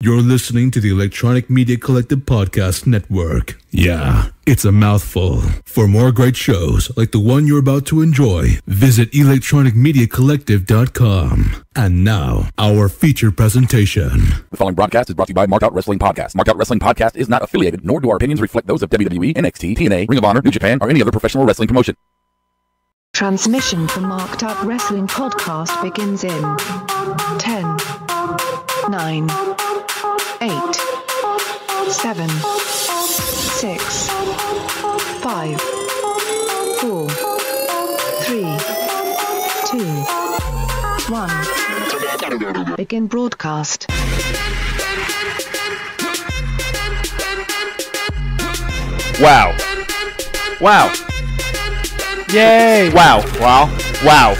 You're listening to the Electronic Media Collective Podcast Network. Yeah, it's a mouthful. For more great shows like the one you're about to enjoy, visit electronicmediacollective.com. And now, our feature presentation. The following broadcast is brought to you by Marked Out Wrestling Podcast. Marked Out Wrestling Podcast is not affiliated, nor do our opinions reflect those of WWE, NXT, TNA, Ring of Honor, New Japan, or any other professional wrestling promotion. Transmission from Marked Out Wrestling Podcast begins in 10, 9, 8, 7, 6, 5, 4, 3, 2, 1. Begin broadcast. Wow. Wow. Yay! Wow. Wow. Wow.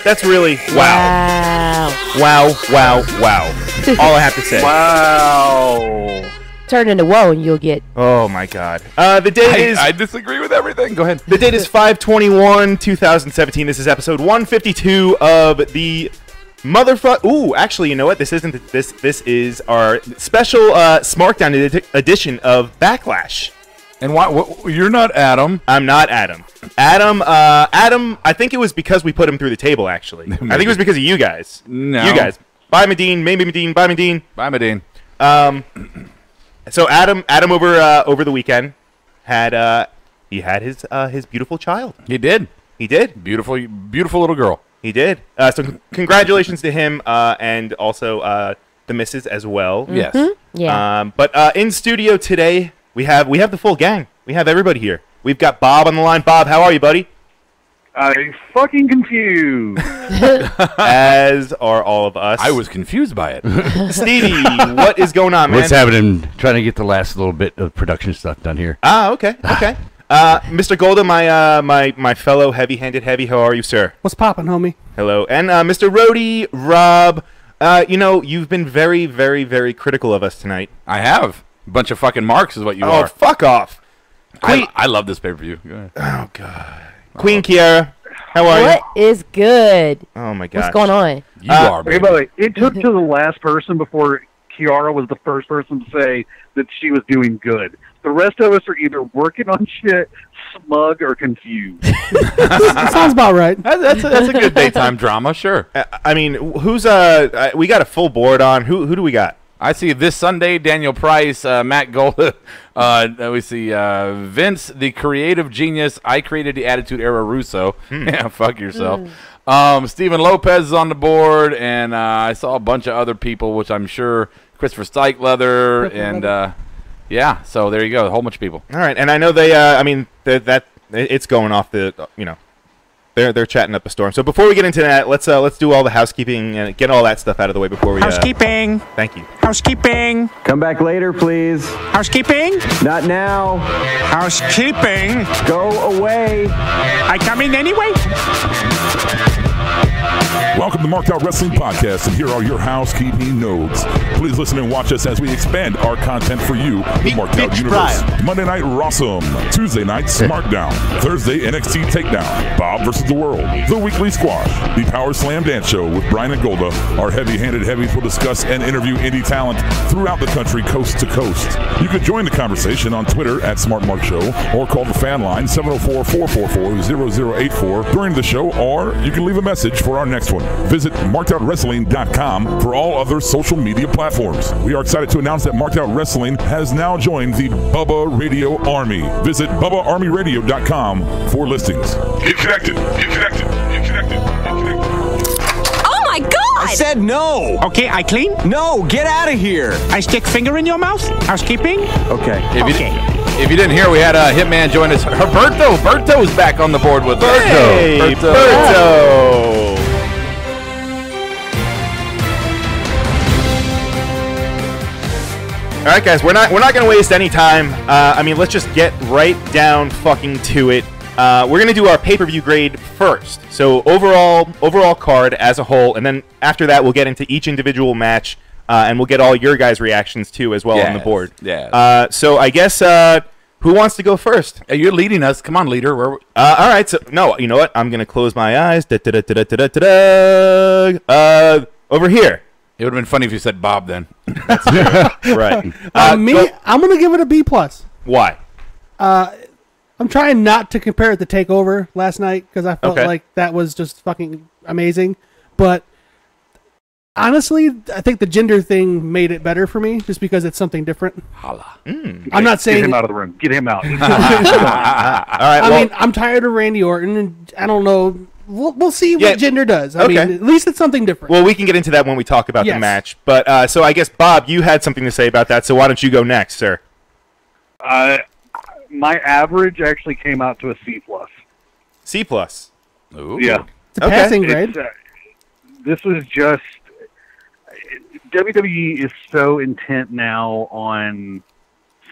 That's really wow. Wow. Wow. Wow. All I have to say. Wow. Turn into whoa and you'll get. Oh my God. The date is. I disagree with everything. Go ahead. The date is 5/21/2017. This is episode 152 of the motherfucker. Ooh, actually, you know what? This isn't. This is our special Smartdown edition of Backlash. And why? You're not Adam. I'm not Adam. Adam, I think it was because we put him through the table, actually. I think it was because of you guys. No. You guys. Bye, Medine. Maybe Medine. Bye, Medine. Bye, Medine. So Adam over the weekend had his beautiful child. He did. He did. Beautiful little girl. He did. So congratulations to him and also the missus as well. Mm-hmm. Yes. Yeah. But in studio today, we have the full gang. We have everybody here. We've got Bob on the line. Bob, how are you, buddy? I'm fucking confused. As are all of us. I was confused by it. Stevie, what is going on, man? What's happening? Trying to get the last little bit of production stuff done here. Okay. Mr. Golda, my fellow heavy-handed heavy, how are you, sir? What's poppin', homie? Hello. And Mr. Rhodey, Rob, you've been very, very, very critical of us tonight. I have. A bunch of fucking marks is what you are. Oh, fuck off. I love this pay-per-view. Go ahead. Oh, God. Queen Kiara, how are you? What is good? Oh, my God. What's going on? You are, Hey, baby. by the way, it took to the last person before Kiara was the first person to say that she was doing good. The rest of us are either working on shit, smug, or confused. Sounds about right. That's a good daytime drama, sure. I mean, who's we got a full board on. Who do we got? I see this Sunday, Daniel Price, Matt Golda. We see Vince, the creative genius. I created the Attitude Era Russo. Yeah, fuck yourself. Steven Lopez is on the board, and I saw a bunch of other people, which I'm sure Christopher Stykeleather, and yeah. So there you go, a whole bunch of people. All right, and I know they. I mean, that it's going off the. They're chatting up a storm. So before we get into that, let's do all the housekeeping and get all that stuff out of the way before we. Housekeeping. Thank you. Housekeeping. Come back later, please. Housekeeping. Not now. Housekeeping. Go away. I come in anyway. Welcome to Marked Out Wrestling Podcast, and here are your housekeeping notes. Please listen and watch us as we expand our content for you, the Marked Out Universe. Monday Night Rawsome, Tuesday Night Smartdown, Thursday NXT Takedown, Bob vs. the World, The Weekly Squash, The Power Slam Dance Show with Brian and Golda. Our heavy-handed heavies will discuss and interview indie talent throughout the country, coast to coast. You can join the conversation on Twitter at SmartMarkShow or call the fan line 704-444-0084 during the show, or you can leave a message for our next one. Visit markedOutWrestling.com for all other social media platforms. We are excited to announce that Marked Out Wrestling has now joined the Bubba Radio Army. Visit BubbaArmyRadio.com for listings. Get connected. Get connected. Get connected. Get connected. Oh my God! I said no. Okay, I clean. No, get out of here. I stick finger in your mouth. Housekeeping. Okay. If you didn't hear, we had a Hitman join us. Berto's back on the board with us. Hey, Berto. All right, guys, we're not going to waste any time. I mean, let's just get right down fucking to it. We're going to do our pay-per-view grade first. So overall card as a whole, and then after that we'll get into each individual match, and we'll get all your guys' reactions too as well on the board. Yeah. So I guess who wants to go first? You're leading us. Come on, leader. All right. So no, you know what? I'm going to close my eyes. Over here. It would have been funny if you said Bob then. Right. I'm going to give it a B+. Why? I'm trying not to compare it to TakeOver last night because I felt like that was just fucking amazing. But honestly, I think the gender thing made it better for me just because it's something different. Holla. I'm not saying... Get him out of the room. Get him out. All right. I mean, I'm tired of Randy Orton, and I don't know... We'll see what gender does. I mean, at least it's something different. Well, we can get into that when we talk about the match. But so I guess, Bob, you had something to say about that, so why don't you go next, sir? My average actually came out to a C+. C+. Ooh. Yeah. It's a passing grade. This was just... WWE is so intent now on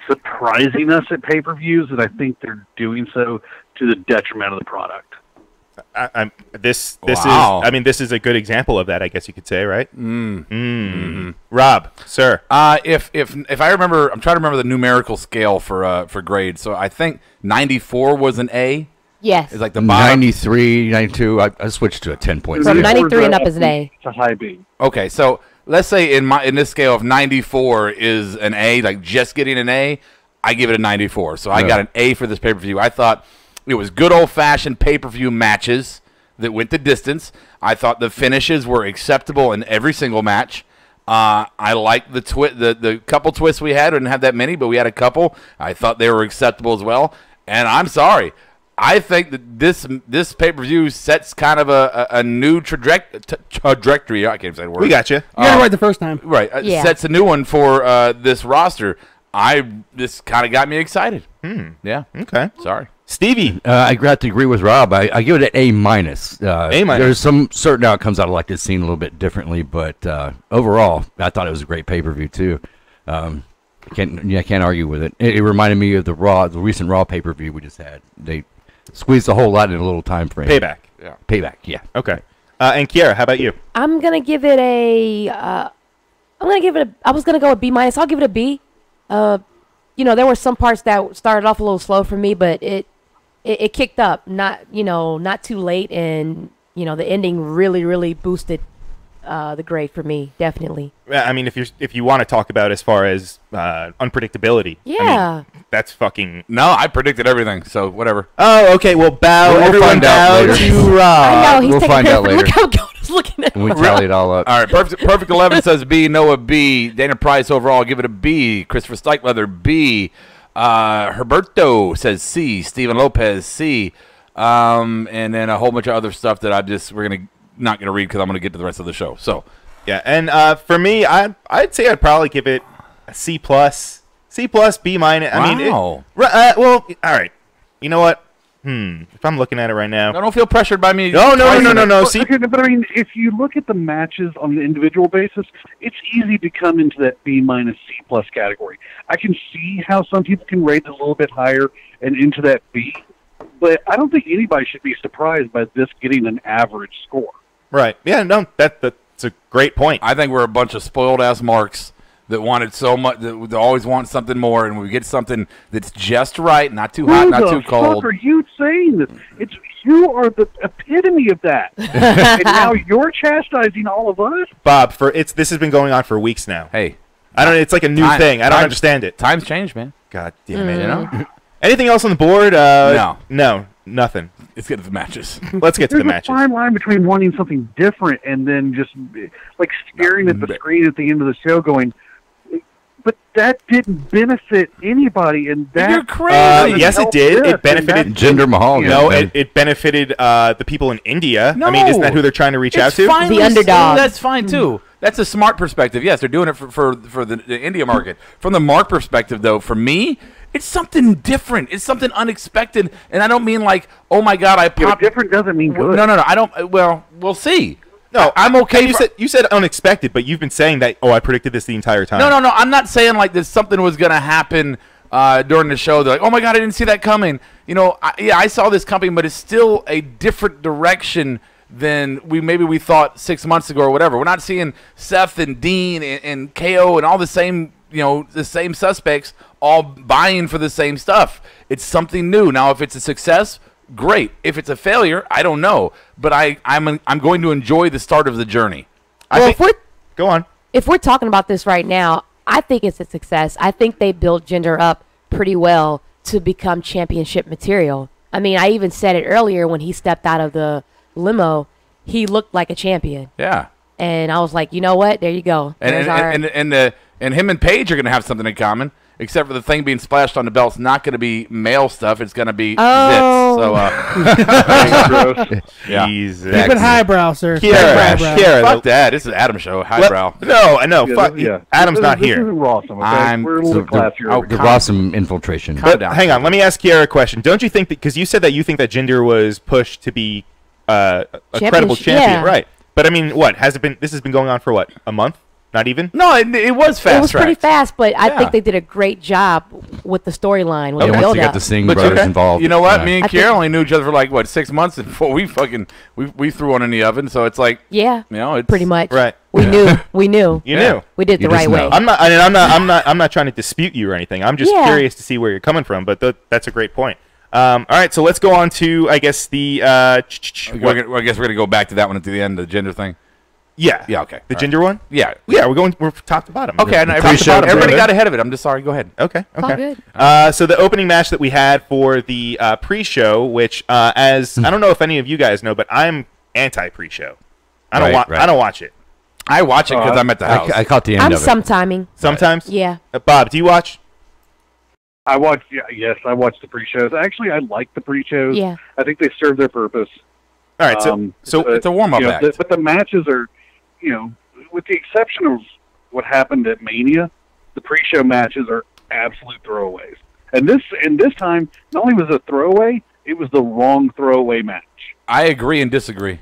surprising us at pay-per-views that I think they're doing so to the detriment of the product. This is a good example of that, I guess you could say, right? Rob, sir. If I remember, I'm trying to remember the numerical scale for grade. So I think 94 was an A. Yes. It's like the bottom. 93, 92. I switched to a 10.6. From 93 and up is an A. It's a high B. Okay, so let's say in this scale of 94 is an A, like just getting an A, I give it a 94. So I got an A for this pay-per-view. I thought it was good old-fashioned pay-per-view matches that went the distance. I thought the finishes were acceptable in every single match. I liked the couple twists we had. We didn't have that many, but we had a couple. I thought they were acceptable as well. And I'm sorry. I think that this pay-per-view sets kind of a new trajectory. I can't even say the word. We got you. You got it right the first time. Right. Yeah. Sets a new one for this roster. This kind of got me excited. Yeah. Okay. Sorry. Stevie. I got to agree with Rob. I give it an A-. A-. There's some certain outcomes I'd like to see a little bit differently, but overall, I thought it was a great pay-per-view too. Can't argue with it. It reminded me of the recent Raw pay-per-view we just had. They squeezed a whole lot in a little time frame. Payback. Yeah. Payback. Yeah. Okay. And Kiara, how about you? I'm gonna give it a. I was gonna go with B-. I'll give it a B. There were some parts that started off a little slow for me, but it kicked up. Not too late, and the ending really boosted the grade for me. Definitely. I mean, if you want to talk about as far as unpredictability, yeah, that's fucking. No, I predicted everything, so whatever. Oh, okay. Well, everyone bow to Rob. I know he's We'll taking find credit out for- later. Look how good he's looking at. We tally it all up. All right, perfect 11 says B. Noah B. Dana Price overall, give it a B. Christopher Steichleather B. Herberto says C. Steven Lopez C. And then a whole bunch of other stuff that we're not gonna read because I'm gonna get to the rest of the show. So yeah, and for me, I'd say I'd probably give it a C+, C+, B-. I mean, Wow. well, all right. You know what? If I'm looking at it right now, I don't feel pressured by me. No. See, Okay, but I mean, if you look at the matches on the individual basis, it's easy to come into that B-, C+ category. I can see how some people can rate it a little bit higher and into that B, but I don't think anybody should be surprised by this getting an average score. right? Yeah, no, that's a great point. I think we're a bunch of spoiled ass marks that wanted so much, that always want something more, and we get something that's just right, not too hot, not too cold. Who the fuck are you saying this? You are the epitome of that, and now you're chastising all of us. Bob, this has been going on for weeks now. Hey, it's like a new thing. I don't understand it. Times change, man. God damn it! Anything else on the board? No, nothing. Let's get to the matches. Let's get to the matches. There's a fine line between wanting something different and then just like staring at the screen at the end of the show, going, "But that didn't benefit anybody." And that You're crazy. Yes, it did. It benefited Jinder Mahal. No, it benefited the people in India. No. I mean, isn't that who they're trying to reach out to? Fine. The underdog. That's fine too. That's a smart perspective. Yes, they're doing it for the India market. From the mark perspective, though, for me, it's something different. It's something unexpected, and I don't mean like, oh my God, I popped. Different doesn't mean good. No, I don't. Well, we'll see. No, I'm okay. You said unexpected, but you've been saying that. Oh, I predicted this the entire time. No. I'm not saying like this. Something was going to happen during the show. They're like, oh my God, I didn't see that coming. I saw this coming, but it's still a different direction than we thought 6 months ago or whatever. We're not seeing Seth and Dean and KO and all the same suspects all buying for the same stuff. It's something new. Now, if it's a success, great. If it's a failure, I don't know. But I'm going to enjoy the start of the journey. Go on. if we're talking about this right now, I think it's a success. I think they built Jinder up pretty well to become championship material. I mean, I even said it earlier when he stepped out of the limo, he looked like a champion. Yeah. And I was like, you know what? There you go. And him and Paige are going to have something in common, except for the thing being splashed on the belt's not going to be male stuff. It's going to be zits. So, yeah. Keep it highbrow, sir. Kiara, fuck that. This is Adam's show. Highbrow. No, I know. Fuck. Adam's not here. This isn't Rossum, okay? We're a little classier. The Rossum infiltration. But hang on. Let me ask Kiara a question. Don't you think that, because you said that you think that Jinder was pushed to be a credible champion, right? But I mean, what has it been? This has been going on for what, a month? Not even? No, it was fast. It was pretty fast, but I think they did a great job with the storyline. Once they got the Singh brothers involved. You know what? Me and Kiara only knew each other for like what, 6 months before we threw one in the oven. So it's like, yeah, you know, it's pretty much right. We knew. You knew. We did the right way. I'm not trying to dispute you or anything. I'm just curious to see where you're coming from. But that's a great point. All right, so let's go on to, I guess, the. I guess we're gonna go back to that one at the end, the gender thing. Yeah. Yeah. Okay. The Jinder one. Yeah. Yeah. We're top to bottom. Okay. Everybody got ahead of it. I'm just sorry. Go ahead. Okay. All good. So the opening match that we had for the pre-show, which as I don't know if any of you guys know, but I'm anti-pre-show. I don't watch it. I watch it because I'm at the house. I caught the end of it. Sometiming. Sometimes. Yeah. Bob, do you watch? I watch. Yes, I watch the pre-shows. Actually, I like the pre-shows. Yeah. I think they serve their purpose. All right. So it's a warm-up act. But the matches are, with the exception of what happened at Mania, the pre-show matches are absolute throwaways. And this time, not only was it a throwaway, it was the wrong throwaway match. I agree and disagree.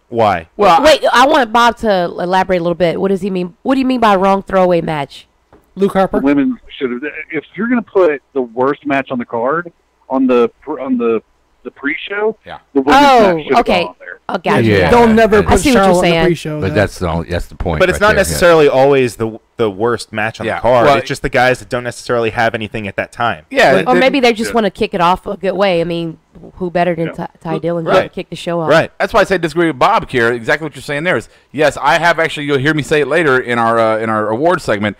Why? Well, wait. I want Bob to elaborate a little bit. What does he mean? What do you mean by wrong throwaway match? Luke Harper. The women should have. If you're going to put the worst match on the card on the pre-show, the women's match should have gone on there. Oh, gotcha. Yeah. Don't never put I see what you're Charlotte on the saying. pre-show. But that's the point. But it's not necessarily always the worst match on the card. Well, it's just the guys that don't necessarily have anything at that time. Yeah. Or maybe they just want to kick it off a good way. I mean, who better than Ty Dillon to kick the show off? Right. That's why I say disagree with Bob here. Exactly what you're saying there is, yes, I have actually, you'll hear me say it later in our award segment,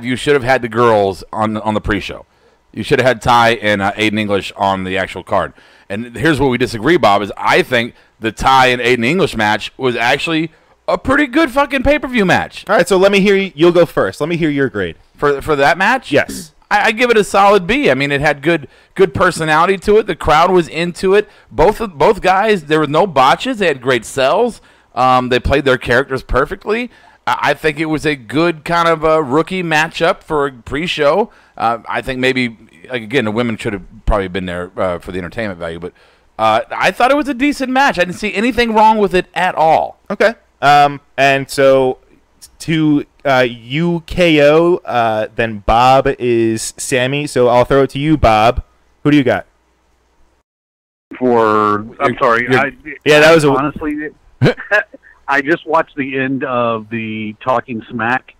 you should have had the girls on the pre-show. You should have had Ty and Aiden English on the actual card. And here's where we disagree, Bob, is I think the Ty and Aiden English match was actually a pretty good fucking pay-per-view match. All right, so let me hear you. You'll go first. Let me hear your grade. For that match? Yes. I give it a solid B. I mean, it had good personality to it. The crowd was into it. Both guys, there were no botches. They had great sells. They played their characters perfectly. I think it was a good kind of a rookie matchup for a pre-show. I think maybe, again, the women should have probably been there for the entertainment value, but I thought it was a decent match. I didn't see anything wrong with it at all. Okay. And so to UKO, then Bob is Sammy. So I'll throw it to you, Bob. Who do you got? I'm sorry. That was honestly. I just watched the end of the Talking Smack.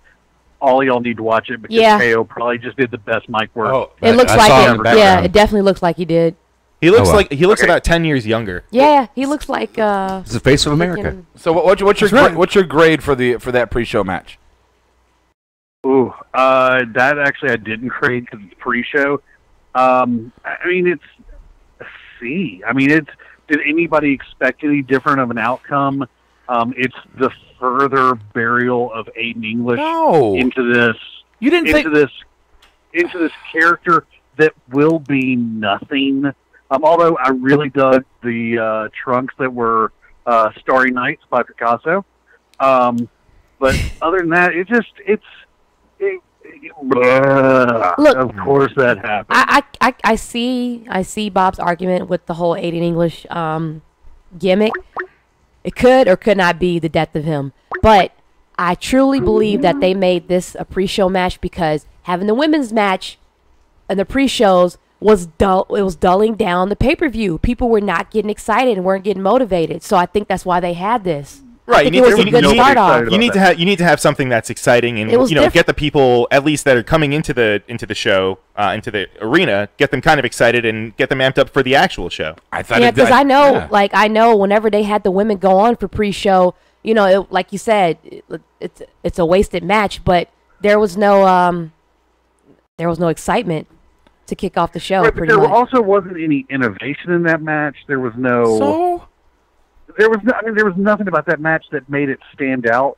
All y'all need to watch it because KO probably just did the best mic work. Oh, it looks like it. Yeah, it definitely looks like he did. He looks looks about 10 years younger. Yeah, he looks like he's the face of America. So what's your grade for that pre-show match? Ooh, that actually I didn't grade because it's pre-show. I mean, it's a C. I mean, did anybody expect any different of an outcome? It's the further burial of Aiden English into this. You didn't into this character that will be nothing. Although I really dug the trunks that were Starry Nights by Picasso. But other than that, Look, of course that happened. I see Bob's argument with the whole Aiden English gimmick. It could or could not be the death of him. But I truly believe that they made this a pre-show match because having the women's match and the pre-shows was dull. It was dulling down the pay-per-view. People were not getting excited and weren't getting motivated. So I think that's why they had this. Right, you need to have something that's exciting and get the people at least that are coming into the show, into the arena, get them kind of excited and get them amped up for the actual show. I know whenever they had the women go on for pre-show, you know, like you said, it's a wasted match, but there was no excitement to kick off the show. Right, but pretty there much. also wasn't any innovation in that match. There was no. There was nothing about that match that made it stand out.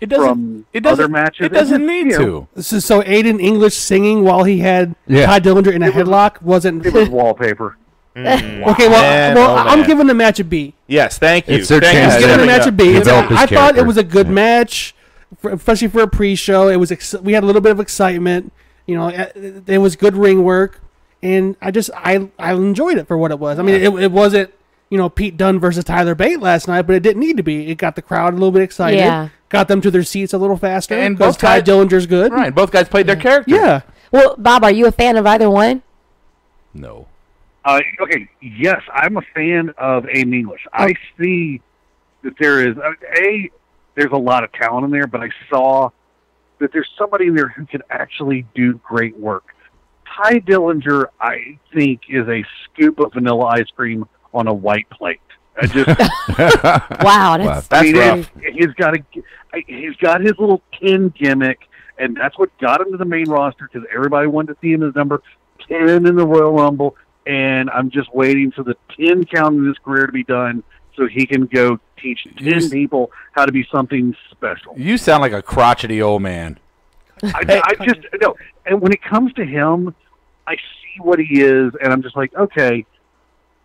From other matches. It doesn't need to. So Aiden English singing while he had Ty Dillinger in a headlock wasn't. It was wallpaper. Okay, well, I'm giving the match a B. Yes, thank you. I'm giving the match a B. I thought it was a good match, especially for a pre-show. It was we had a little bit of excitement. You know, it was good ring work, and I enjoyed it for what it was. I mean, it wasn't, you know, Pete Dunne versus Tyler Bate last night, but it didn't need to be. It got the crowd a little bit excited. Yeah. Got them to their seats a little faster. And because both Ty guys- Dillinger's good. Right, both guys played their character. Yeah. Well, Bob, are you a fan of either one? No. Okay, yes, I'm a fan of Aiden English. I see that there is there's a lot of talent in there, but I saw that there's somebody in there who can actually do great work. Ty Dillinger, I think, is a scoop of vanilla ice cream on a white plate. I just wow, that's rough. He's got his little pin gimmick, and that's what got him to the main roster because everybody wanted to see him as number 10 in the Royal Rumble. And I'm just waiting for the 10 count in his career to be done so he can go teach 10 people how to be something special. You sound like a crotchety old man. I just no. And when it comes to him, I see what he is, and I'm just like, okay,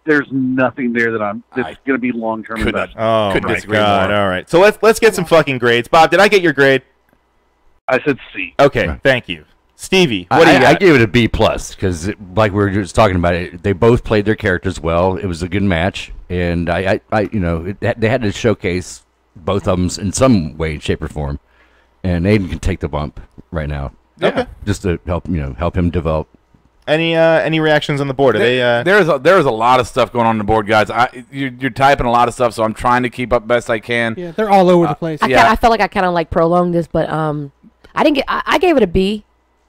there's nothing there that's going to be long term investment. Oh Couldn't my disagree God! more. All right, so let's get some fucking grades. Bob, did I get your grade? I said C. Okay, thank you. Stevie, what do you got? I gave it a B plus because, like we were just talking about it, they both played their characters well. It was a good match, and they had to showcase both of them in some way, shape, or form. And Aiden can take the bump right now. Okay, just to help him develop. Any reactions on the board? Are There's a lot of stuff going on the board, guys. You're typing a lot of stuff, so I'm trying to keep up best I can. Yeah, they're all over the place. I felt like I kind of like prolonged this, but I didn't get. I gave it a B.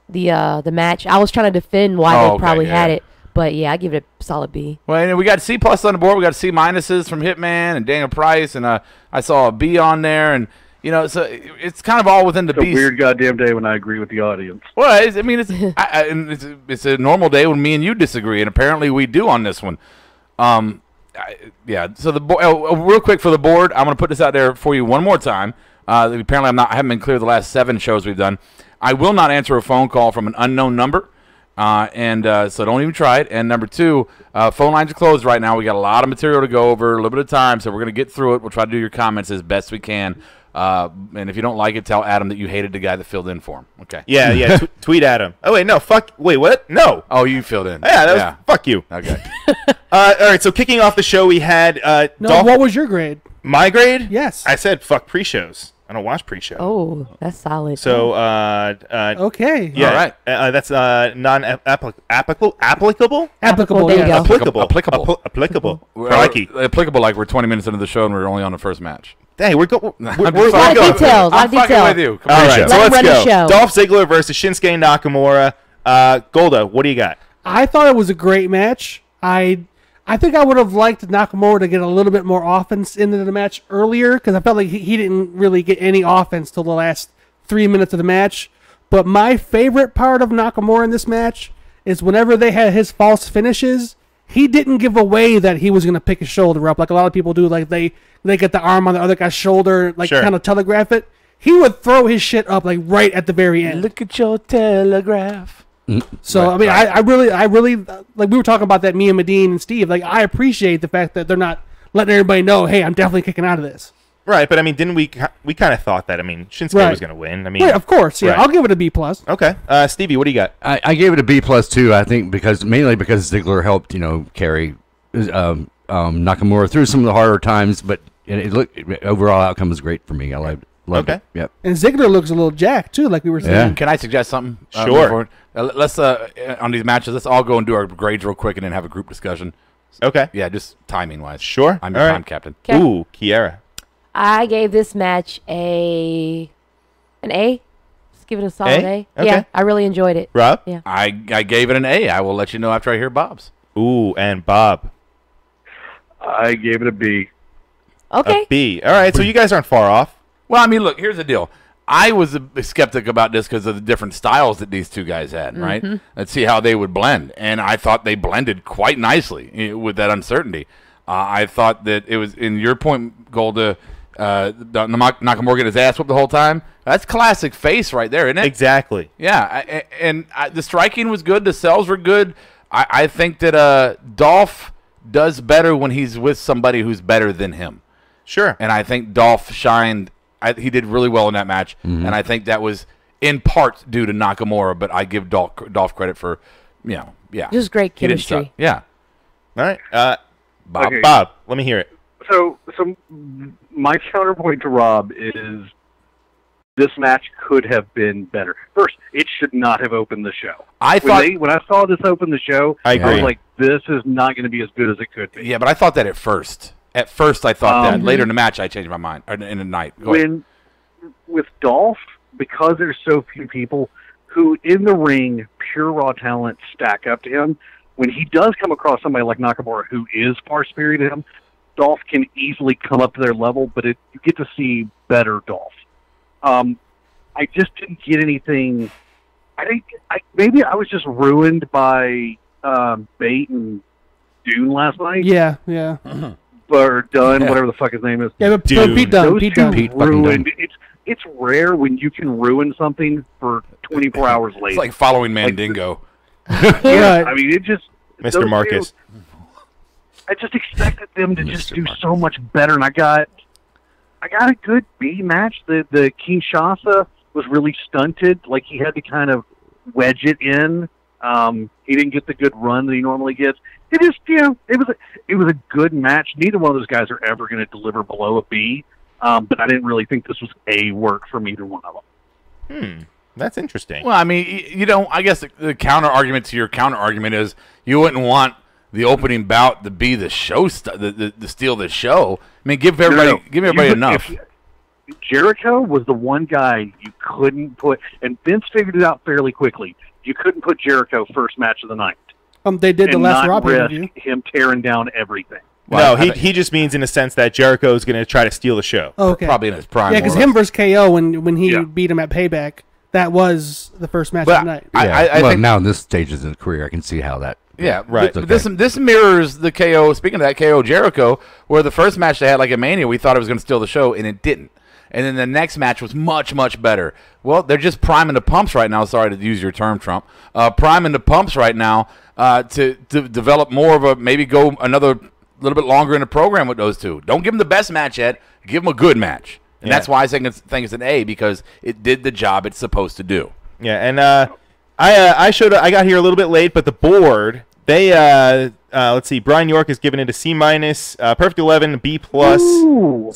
The match. I was trying to defend why they probably had it, but yeah, I give it a solid B. Well, and we got C plus on the board. We got C minuses from Hitman and Daniel Price, and I saw a B on there, and you know, so it's kind of all within the B. It's a weird goddamn day when I agree with the audience. Well, it's a normal day when me and you disagree, and apparently we do on this one. Yeah. So real quick for the board, I'm going to put this out there for you one more time. Apparently, I haven't been clear the last 7 shows we've done. I will not answer a phone call from an unknown number, so don't even try it. And number 2, phone lines are closed right now. We got a lot of material to go over, a little bit of time, so we're going to get through it. We'll try to do your comments as best we can. And if you don't like it, tell Adam that you hated the guy that filled in for him. Okay. Yeah. Tweet Adam. Oh wait, no. Fuck. Wait, what? No. Oh, you filled in. Yeah, that was fuck you. Okay. All right. So kicking off the show, we had what was your grade? My grade? Yes. I said fuck pre-shows. I don't watch pre-show. Oh, that's solid. So, okay. Yeah, all right. That's applicable. Applicable. Yeah. There you go. Applicable. Crikey. Applicable, like we're 20 minutes into the show and we're only on the first match. Hey, we're going. A lot of details. I'm fucking with you. Come All on, right, show. so Let him let's run the go. show. Dolph Ziggler versus Shinsuke Nakamura. Golda, what do you got? I thought it was a great match. I think I would have liked Nakamura to get a little bit more offense into the match earlier because I felt like he didn't really get any offense till the last 3 minutes of the match. But my favorite part of Nakamura in this match is whenever they had his false finishes, he didn't give away that he was going to pick his shoulder up like a lot of people do. Like they get the arm on the other guy's shoulder, like kind of telegraph it. He would throw his shit up like right at the very end. Look at your telegraph. So I mean, I really like we were talking about that. Me and Medine and Steve. Like I appreciate the fact that they're not letting everybody know, hey, I'm definitely kicking out of this. Right, but I mean, didn't we kind of thought that? I mean, Shinsuke was going to win. I mean, of course, yeah. Right. I'll give it a B plus. Okay, Stevie, what do you got? I gave it a B plus too. I think mainly because Ziggler helped carry Nakamura through some of the harder times, but overall outcome was great for me. I loved it. Yep. And Ziggler looks a little jacked too, like we were saying. Yeah. Can I suggest something? Sure. Let's on these matches. Let's all go and do our grades real quick, and then have a group discussion. Okay. Yeah, just timing wise. Sure. I'm your time captain. Okay. Ooh, Kiera. I gave this match an A. Just give it a solid A. Okay. Yeah, I really enjoyed it. Rob? Yeah. I gave it an A. I will let you know after I hear Bob's. Ooh, and Bob. I gave it a B. Okay. A B. All right, so you guys aren't far off. Well, I mean, look, here's the deal. I was a skeptic about this because of the different styles that these two guys had, right? Let's see how they would blend. And I thought they blended quite nicely with that uncertainty. I thought that it was, in your point, Golda, Nakamura getting his ass whooped the whole time. That's classic face right there, isn't it? Exactly. Yeah, the striking was good. The sells were good. I think that Dolph does better when he's with somebody who's better than him. Sure. And I think Dolph shined. He did really well in that match, and I think that was in part due to Nakamura, but I give Dolph credit for, Just great He didn't suck. chemistry. Yeah. All right. Bob, Okay. Bob, let me hear it. So my counterpoint to Rob is this match could have been better. First, it should not have opened the show. When I saw this open the show, I agree. was like, this is not going to be as good as it could be. Yeah, but I thought that at first. At first, I thought that. Later in the match, I changed my mind. Or in the night. Go ahead. With Dolph, because there's so few people who, in the ring, pure raw talent stack up to him, when he does come across somebody like Nakamura who is far superior to him, Dolph can easily come up to their level, but you get to see better Dolph. I just didn't get anything. Maybe I was just ruined by Bait and Dune last night. Yeah. Or Dunn, whatever the fuck his name is. Yeah, but Dude. Pete Dunne. Those Pete two Dunne. ruined. It's rare when you can ruin something for 24 hours later. It's like following Mandingo. Yeah, I mean, it just Mr. Marcus. I just expected them to just do so much better, and I got a good B match. The Kinshasa was really stunted, like he had to kind of wedge it in. He didn't get the good run that he normally gets. It just, it was a good match. Neither one of those guys are ever going to deliver below a B, but I didn't really think this was A work from either one of them. That's interesting. Well, I mean, I guess the counter argument to your counter argument is you wouldn't want the opening bout to be the show, the steal the show. I mean, give everybody enough. Jericho was the one guy you couldn't put, and Vince figured it out fairly quickly. You couldn't put Jericho first match of the night. They did the and last not Raw risk pay-per-view. him tearing down everything. No, he just means in a sense that Jericho is going to try to steal the show. Oh, okay. Probably in his prime. Yeah, because him versus KO when he beat him at Payback, that was the first match of the night. I think now in this stage of his career, I can see how that. Yeah, right. But this mirrors the KO. Speaking of that, KO Jericho, where the first match they had like a Mania, we thought it was going to steal the show, and it didn't. And then the next match was much, much better. Well, they're just priming the pumps right now. Sorry to use your term, Trump. Priming the pumps right now to develop more of maybe go another little bit longer in the program with those two. Don't give them the best match yet. Give them a good match. And that's why I think it's an A, because it did the job it's supposed to do. Yeah, and I got here a little bit late, but the board, they let's see, Brian York has given it a C minus, Perfect 11, B plus.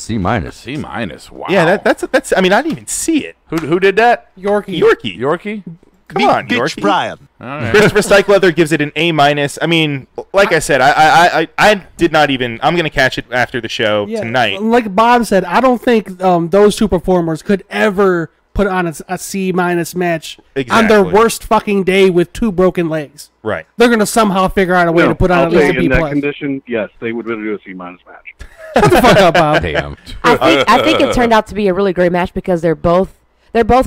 C minus. C minus. Wow. Yeah, that's. I mean, I didn't even see it. Who did that? Yorkie. Come on, Yorkie. Brian. All right. Christopher Styke gives it an A minus. I mean, like I said, I did not even. I'm gonna catch it after the show tonight. Like Bob said, I don't think those two performers could ever put on a C minus match on their worst fucking day with two broken legs. Right. They're gonna somehow figure out a way to put on at least a B in that plus. condition, yes, they would really do a C minus match. Shut the fuck up, Bob. Damn. I think it turned out to be a really great match because they're both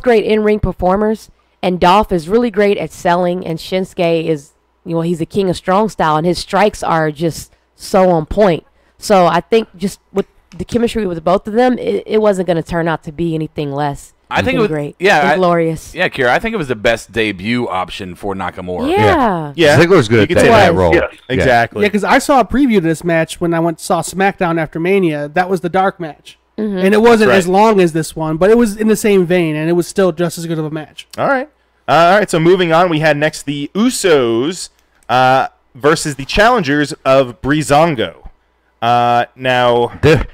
great in-ring performers, and Dolph is really great at selling, and Shinsuke is, he's the king of strong style, and his strikes are just so on point. So I think just with the chemistry with both of them, it wasn't going to turn out to be anything less. I think it was great. Yeah, glorious. Yeah, Kira, I think it was the best debut option for Nakamura. Yeah. Ziggler's good at that role. Yes, exactly. Yeah, because I saw a preview of this match when I saw SmackDown after Mania. That was the dark match. And it wasn't as long as this one, but it was in the same vein, and it was still just as good of a match. All right. So moving on, we had next the Usos versus the challengers of Breezango. Now, the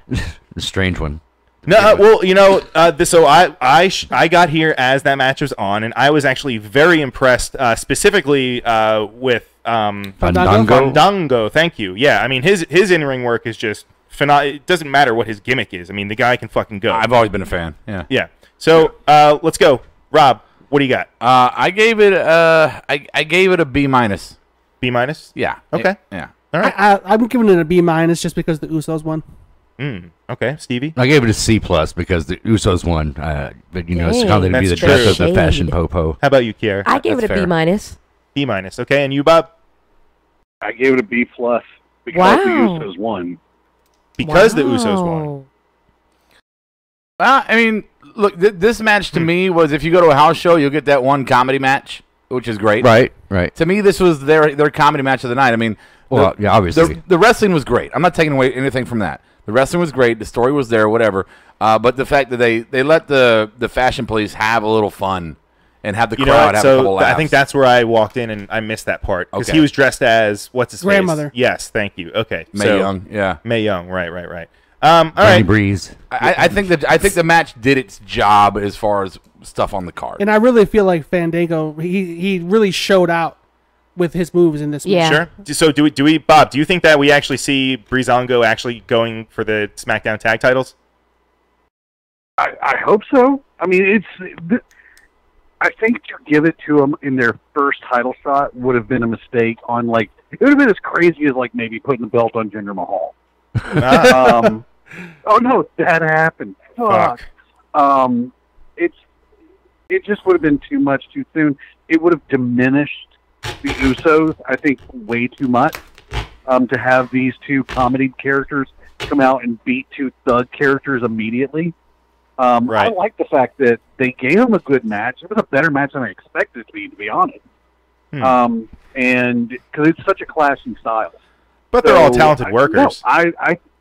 strange one. No, well, so I got here as that match was on, and I was actually very impressed, specifically with Fandango. Thank you. Yeah, I mean his in-ring work is just phenomenal. It doesn't matter what his gimmick is. I mean, the guy can fucking go. I've always been a fan. Yeah. Yeah. So let's go, Rob. What do you got? I gave it a B minus. B minus? Yeah. Okay. Yeah. All right. I'm giving it a B minus just because the Usos won. Okay, Stevie? I gave it a C+ because the Usos won. But, you know, it's kind of to be the That's death of true. the fashion po-po. How about you, Kier? I gave it a B-. B-. Okay, and you, Bob? I gave it a B+ because the Usos won. Because the Usos won. I mean, look, this match to me was, if you go to a house show, you'll get that one comedy match, which is great. Right, right. To me, this was their comedy match of the night. I mean, well, yeah, obviously. The wrestling was great. I'm not taking away anything from that. The wrestling was great. The story was there, whatever. But the fact that they let the fashion police have a little fun and have the crowd have a couple laughs. I think that's where I walked in and I missed that part. Because he was dressed as, what's his grandmother. Face? Yes, thank you. Okay. Mae Young, yeah. Mae Young, right. All right. Breeze. I think the match did its job as far as stuff on the card. And I really feel like Fandango, he really showed out with his moves in this match. Sure. So do we, Bob, do you think that we actually see Breezango actually going for the SmackDown tag titles? I hope so. I mean, I think to give it to them in their first title shot would have been a mistake on, like, it would have been as crazy as, like, maybe putting the belt on Jinder Mahal. Oh no, that happened. Fuck. It just would have been too much too soon. It would have diminished the Usos, I think, way too much. To have these two comedy characters come out and beat two thug characters immediately. I like the fact that they gave them a good match. It was a better match than I expected it to be honest. And because it's such a clashing style. But they're all talented workers. No,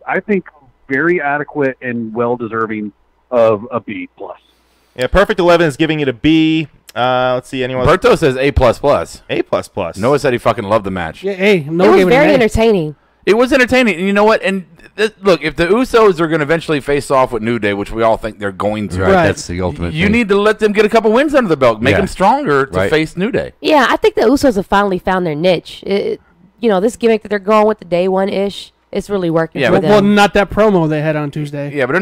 I think very adequate and well deserving of a B+. Yeah, Perfect 11 is giving it a B. Let's see, anyone? Berto says A++. A++. Noah said he fucking loved the match. Yeah, hey, It was very entertaining. It was entertaining, and you know what? And look, if the Usos are going to eventually face off with New Day, which we all think they're going to, right? That's the ultimate. You need to let them get a couple wins under the belt, make them stronger to Right. face New Day. Yeah, I think the Usos have finally found their niche. This gimmick that they're going with, the day one-ish, it's really working for them. Well, not that promo they had on Tuesday. Yeah, but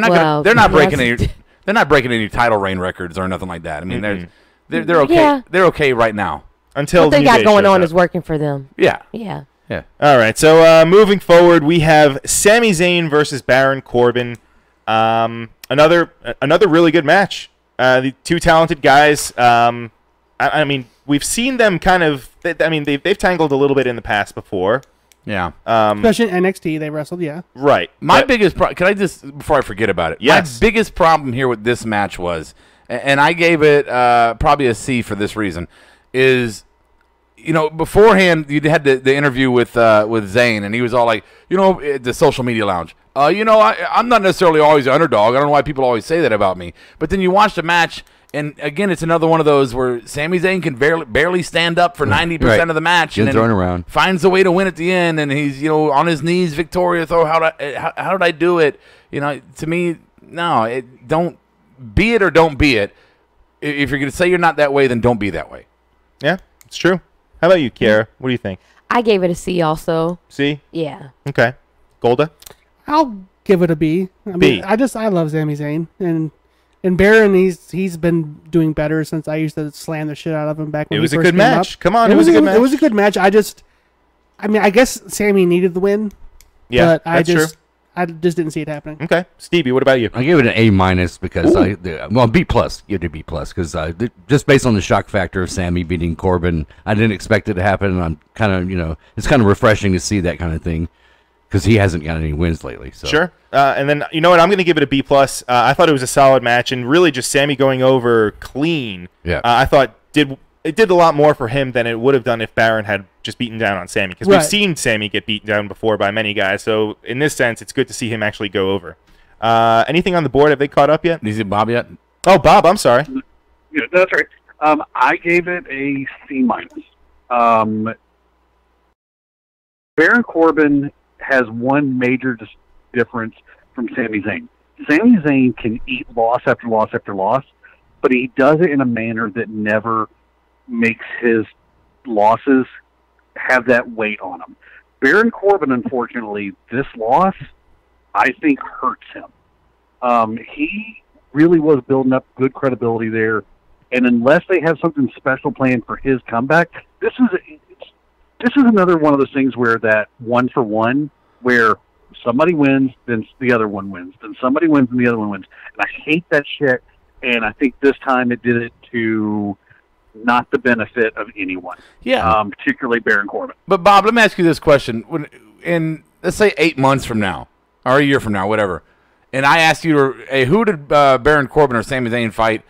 they're not breaking any. They're not breaking any title reign records or nothing like that. I mean, they're okay. Yeah. They're okay right now. Until what they New got Day going shows on up. is working for them. Yeah. Yeah. Yeah. All right. So moving forward, we have Sami Zayn versus Baron Corbin. Another really good match. The two talented guys. I mean, we've seen them kind of. I mean, they've tangled a little bit in the past before. Yeah. Especially in NXT, they wrestled. Yeah. Right. My biggest problem. Can I just, before I forget about it? Yes. My biggest problem here with this match was, and I gave it probably a C for this reason, is, beforehand you had the interview with Zayn, and he was all like, the social media lounge. I'm not necessarily always an underdog. I don't know why people always say that about me. But then you watch the match, and again, it's another one of those where Sami Zayn can barely stand up for 90% of the match, and then thrown around, finds a way to win at the end, and he's on his knees, victorious. Oh, how did I do it? To me, no, don't be it or don't be it. If you're going to say you're not that way, then don't be that way. Yeah, it's true. How about you, Kiara? What do you think? I gave it a C also. C? Yeah. Okay. Golda? I'll give it a B. I mean, I love Sami Zayn, and Baron, he's been doing better since I used to slam the shit out of him back when it was he a first good came match. up. Come on, it was a good match. It was a good match. I guess Sammy needed the win. Yeah, but I true. I just didn't see it happening. Okay, Stevie, what about you? I gave it an A- because B+. You did B+ because just based on the shock factor of Sammy beating Corbin, I didn't expect it to happen. And I'm kind of it's kind of refreshing to see that kind of thing because he hasn't got any wins lately. So. Sure. And then you know what? I'm going to give it a B+. I thought it was a solid match, and really just Sammy going over clean. Yeah. I thought it did a lot more for him than it would have done if Baron had just beaten down on Sammy, because we've seen Sammy get beaten down before by many guys. So in this sense, it's good to see him actually go over. Anything on the board? Have they caught up yet? Is it Bob yet? Oh, Bob, I'm sorry. Yeah, that's right. I gave it a C-. Baron Corbin has one major difference from Sami Zayn. Sami Zayn can eat loss after loss after loss, but he does it in a manner that never makes his losses have that weight on him. Baron Corbin, unfortunately, this loss, I think, hurts him. He really was building up good credibility there, and unless they have something special planned for his comeback, this is another one of those things where that 1-for-1, where somebody wins, then the other one wins, then somebody wins, and the other one wins. And I hate that shit. And I think this time it did it to not the benefit of anyone. Yeah. Particularly Baron Corbin. But Bob, let me ask you this question: in let's say 8 months from now, or a year from now, whatever, and I asked you, hey, who did Baron Corbin or Sami Zayn fight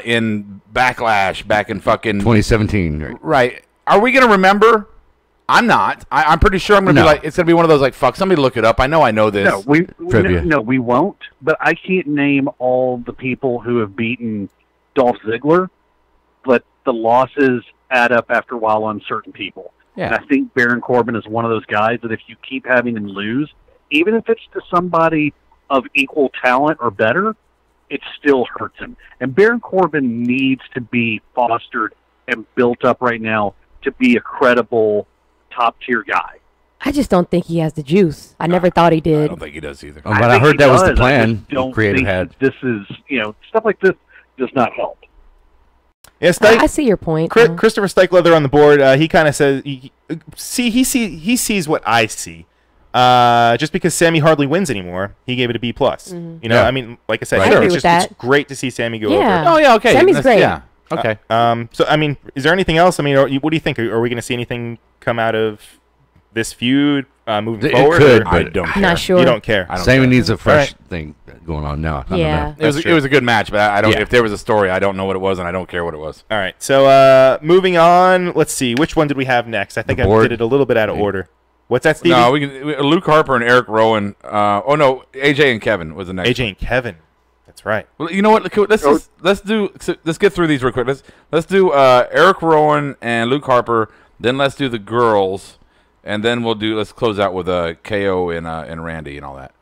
in Backlash back in fucking 2017? Right? Are we gonna remember? I'm not. I'm pretty sure I'm gonna be like, it's gonna be one of those like, fuck, somebody look it up. I know this. No, we won't. But I can't name all the people who have beaten Dolph Ziggler, but the losses add up after a while on certain people. Yeah. And I think Baron Corbin is one of those guys that if you keep having him lose, even if it's to somebody of equal talent or better, it still hurts him. And Baron Corbin needs to be fostered and built up right now to be a credible top-tier guy. I just don't think he has the juice. I never thought he did. I don't think he does either. Oh, but I heard that was the plan. I don't Creative think had. this is, stuff like this does not help. Yeah, I see your point. Christopher Steichleather on the board. He kind of says, he sees what I see. Just because Sammy hardly wins anymore, he gave it a B+. I mean, like I said, I agree with that. It's great to see Sammy go Yeah. over. Oh yeah, okay. Sammy's great. Yeah. Okay. So I mean, is there anything else? I mean, what do you think? Are we going to see anything come out of this feud moving forward? Could, I but don't care. Not sure. You don't care. Sammy needs a fresh thing going on now. I Yeah. don't know. It was a good match, but I don't. If there was a story, I don't know what it was, and I don't care what it was. All right. So moving on. Let's see. Which one did we have next? I think I did it a little bit out of order. What's that, Stevie? No, Luke Harper and Eric Rowan. Oh no, AJ and Kevin was the next. AJ and Kevin. That's right. Well, you know what? Let's get through these real quick. Let's do Eric Rowan and Luke Harper. Then let's do the girls, and then let's close out with KO and Randy and all that.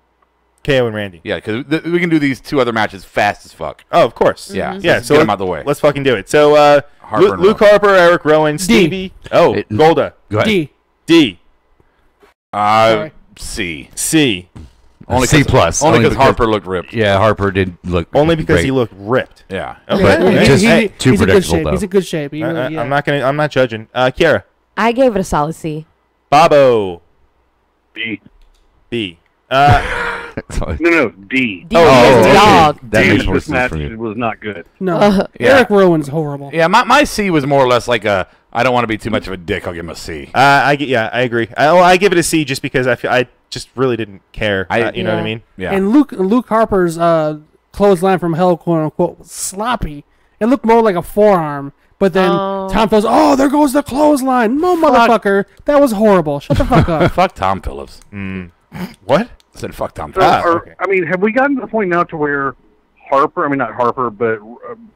KO and Randy. Yeah, because we can do these two other matches fast as fuck. Oh, of course. Yeah. Yeah. So get them out of the way. Let's fucking do it. So Luke Harper, Eric Rowan, Stevie. Oh, Golda. Go ahead. D. C. Only C+. Only because Harper looked ripped. Yeah, Harper did look Only because great. he looked ripped. Yeah. Okay. But He's too in good predictable, shape. though. He's in good shape. He really- yeah. I'm not judging. Kiara. I gave it a solid C. Bobo. B. B. No, D. D is dog. That D, makes more this sense match for me. was not good. No, Yeah. Eric Rowan's horrible. Yeah, my C was more or less like I don't want to be too much of a dick. I'll give him a C. I agree. I give it a C just because I just really didn't care. You know what I mean? Yeah. And Luke Harper's clothesline from hell, quote unquote, was sloppy. It looked more like a forearm. But then Tom Phillips, there goes the clothesline. No, motherfucker. That was horrible. Shut the fuck up. Fuck Tom Phillips. What? I said fuck Tom Phillips. Okay. I mean, have we gotten to the point now to where not Harper, but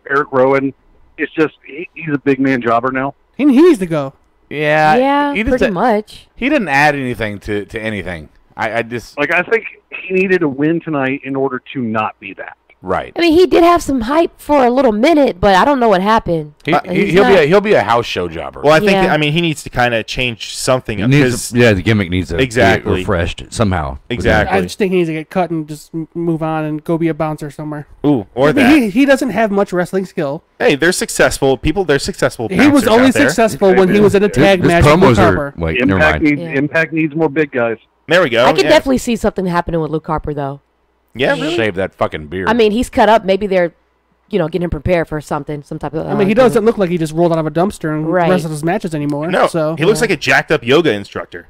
Eric Rowan is just, he's a big man jobber now? He needs to go. Yeah. Yeah, he pretty much. He didn't add anything to anything. I just I think he needed a win tonight in order to not be that. right. I mean, he did have some hype for a little minute, but I don't know what happened. He'll be a house show jobber. Well, I think he needs to kind of change something up. The gimmick needs to Exactly. be refreshed somehow. Exactly. I just think he needs to get cut and just move on and go be a bouncer somewhere. Ooh, or I mean, that. He doesn't have much wrestling skill. Hey, they're successful people. They're successful. He was bouncers only out there. successful when he was in a tag His match with promos Luke are Harper. wait, never mind. Impact needs more big guys. There we go. I could definitely see something happening with Luke Harper, though. Yeah, really? Shave that fucking beard. I mean, he's cut up. Maybe they're, getting him prepared for something, some type of. I mean, he doesn't look like he just rolled out of a dumpster and Right. wrestled his matches anymore. No, so he looks like a jacked up yoga instructor.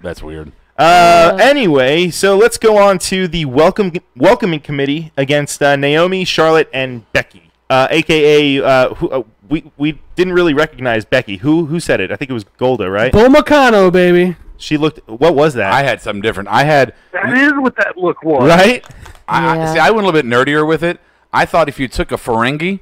That's weird. Anyway, so let's go on to the welcoming committee against Naomi, Charlotte, and Becky, aka we didn't really recognize Becky. Who said it? I think it was Golda, right? Bull Meccano, baby. She looked. What was that? I had something different. That is what that look was. Right? I went a little bit nerdier with it. I thought if you took a Ferengi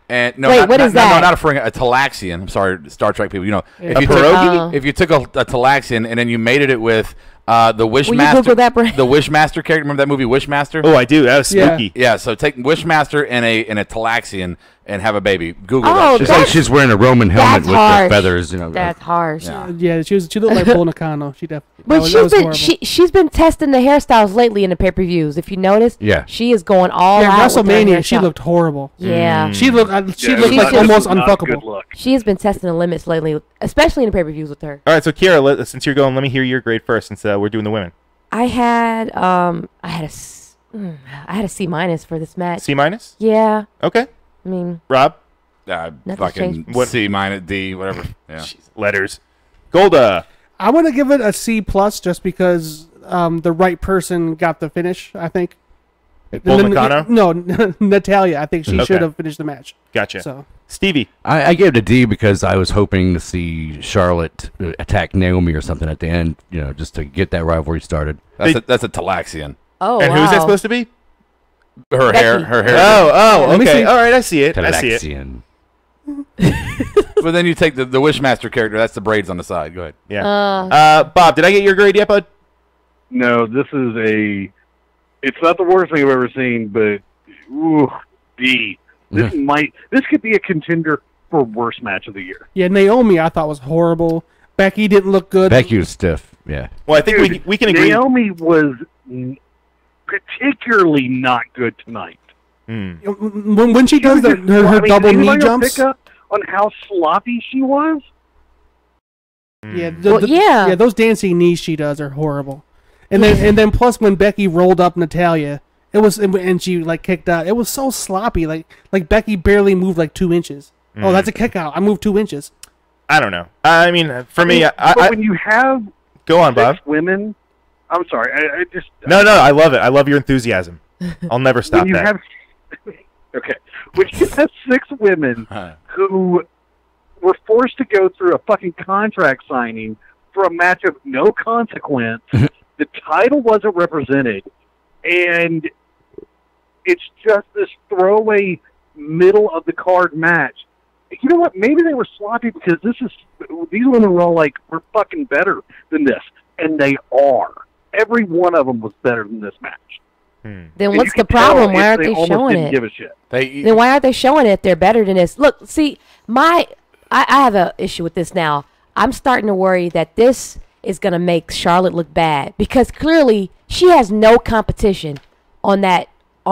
and Wait, what is that? No, not a Ferengi, a Talaxian. I'm sorry, Star Trek people. If you pierogi? if you took a Talaxian and then you mated it with the Will you Wishmaster, Google that, Brent? the Wishmaster character. Remember that movie Wishmaster? Oh, I do. That was spooky. Yeah. So take Wishmaster and a Talaxian, and have a baby. Google Oh, that shit. It's like she's wearing a Roman helmet That's with harsh. the feathers. That's harsh. Yeah, she looked like Bull Nakano. She definitely. But that was horrible. she's been testing the hairstyles lately in the pay-per-views. If you notice, Yeah. she is going all Yeah, out. with her WrestleMania, she hairstyle. looked horrible. Yeah, She looked like not- almost not a good unfuckable. look. she has been testing the limits lately, especially in the pay-per-views with her. All right, so Kiara, since you're going, let me hear your grade first, since we're doing the women. I had a C minus for this match. C minus? Yeah, Okay. I mean, Rob? Nothing's Fucking changed. What- C minus D, whatever. Yeah. Jeez, letters. Golda. I want to give it a C plus just because the right person got the finish. I think. Bull Nakano? No, Natalia. I think she Okay. should have finished the match. Gotcha. So Stevie. I gave it a D because I was hoping to see Charlotte attack Naomi or something at the end, just to get that rivalry started. That's a Talaxian. oh And wow. who's that supposed to be? Her Becky. hair. Oh, Let me okay. see. All right, I see it. I see it. Talaxian. But then you take the Wishmaster character. That's the braids on the side. Go ahead. Yeah. Bob, did I get your grade yet, bud? No, this is it's not the worst thing I've ever seen, but ooh, D. This could be a contender for worst match of the year. yeah, Naomi I thought was horrible. Becky didn't look good. Becky was stiff. Yeah. Well, I think we can agree. Naomi was particularly not good tonight. When she does her double did knee anybody else jumps. pick up on how sloppy she was? Yeah, yeah. those dancing knees she does are horrible. And then plus when Becky rolled up Natalia, it was and she like kicked out. It was so sloppy. Like Becky barely moved like 2 inches. Oh, that's a kick out. I moved 2 inches. I don't know. I mean, for me, but when you have go on, Bob. women, I'm sorry. I just No, I love it. I love your enthusiasm. I'll never stop when you that. have okay, when you have 6 women who were forced to go through a fucking contract signing for a match of no consequence, the title wasn't represented, and it's just this throwaway middle of the card match. You know what? Maybe they were sloppy because these women were all like, we're fucking better than this. And they are. Every one of them was better than this match. Then And what's you the could tell problem? Why if aren't they almost showing didn't it? give a shit. Then why aren't they showing it if they're better than this? Look, see, I have an issue with this now. I'm starting to worry that this is going to make Charlotte look bad because clearly she has no competition on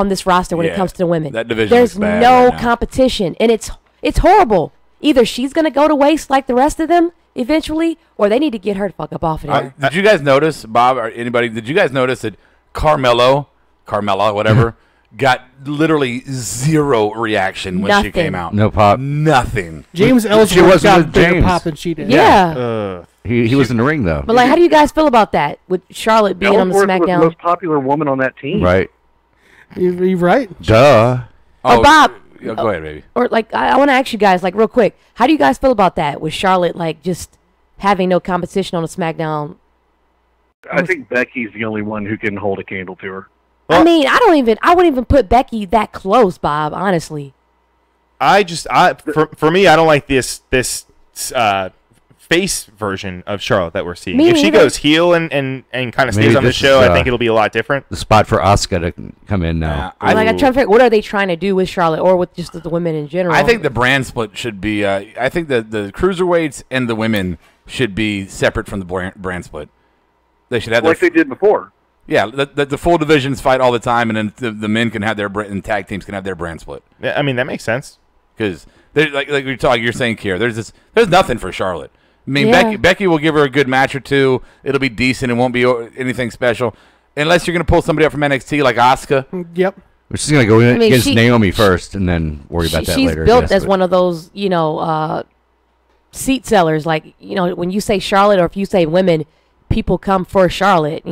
this roster when it comes to the women. That division There's looks bad no right now. competition, and it's horrible. Either she's going to go to waste like the rest of them eventually, or they need to get her the fuck up off of there. Did you guys notice, Bob or anybody? Did you guys notice that Carmella, whatever, got literally zero reaction when she Nothing. came out? No pop. Nothing. James She Ellsworth wasn't got with bigger James. pop than she did. Yeah. He was in the ring though. But like, how do you guys feel about that with Charlotte being on the Ellsworth was the SmackDown? most popular woman on that team. Right. You're right. Duh. Oh, Bob. Yeah, go ahead, baby. Or like, I want to ask you guys, like, real quick, how do you guys feel about that with Charlotte, like, just having no competition on the SmackDown? I think Becky's the only one who can hold a candle to her. I mean, I wouldn't even put Becky that close, Bob. Honestly, For me, I don't like this face version of Charlotte that we're seeing. Me If she neither. goes heel and kind of Maybe stays on the this show, is, I think it'll be a lot different. The spot for Asuka to come in now. I'm trying to figure what are they trying to do with Charlotte or with just the women in general. I think the brand split should be. I think the cruiserweights and the women should be separate from the brand split. They should have Like they did before. Yeah, the full divisions fight all the time, and then the men can have their and tag teams can have their brand split. Yeah, I mean that makes sense because like you're saying, Kier, there's nothing for Charlotte. I mean, Yeah. Becky will give her a good match or two. It'll be decent. It won't be anything special, unless you're going to pull somebody up from NXT like Asuka. Yep. She's going to go in I mean, against she- Naomi first, and then worry about that she's later. built yes, as but- one of those, seat sellers. Like, when you say Charlotte or if you say women, people come for Charlotte.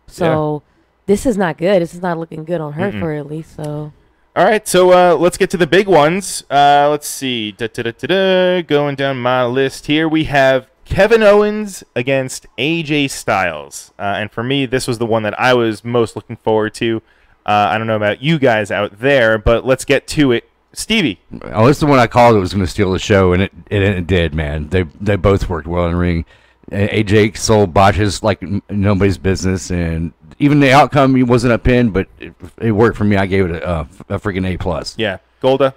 So this is not good. This is not looking good on her for at least. So. All right, so let's get to the big ones. Let's see. Going down my list here, we have Kevin Owens against AJ Styles. And for me, this was the one that I was most looking forward to. I don't know about you guys out there, but let's get to it. Stevie. Oh, this is the one I called. It was going to steal the show, and it did, man. They both worked well in the ring. AJ sold botches like nobody's business, and even the outcome wasn't a pin, but it worked for me. I gave it a freaking A+. Yeah. Golda?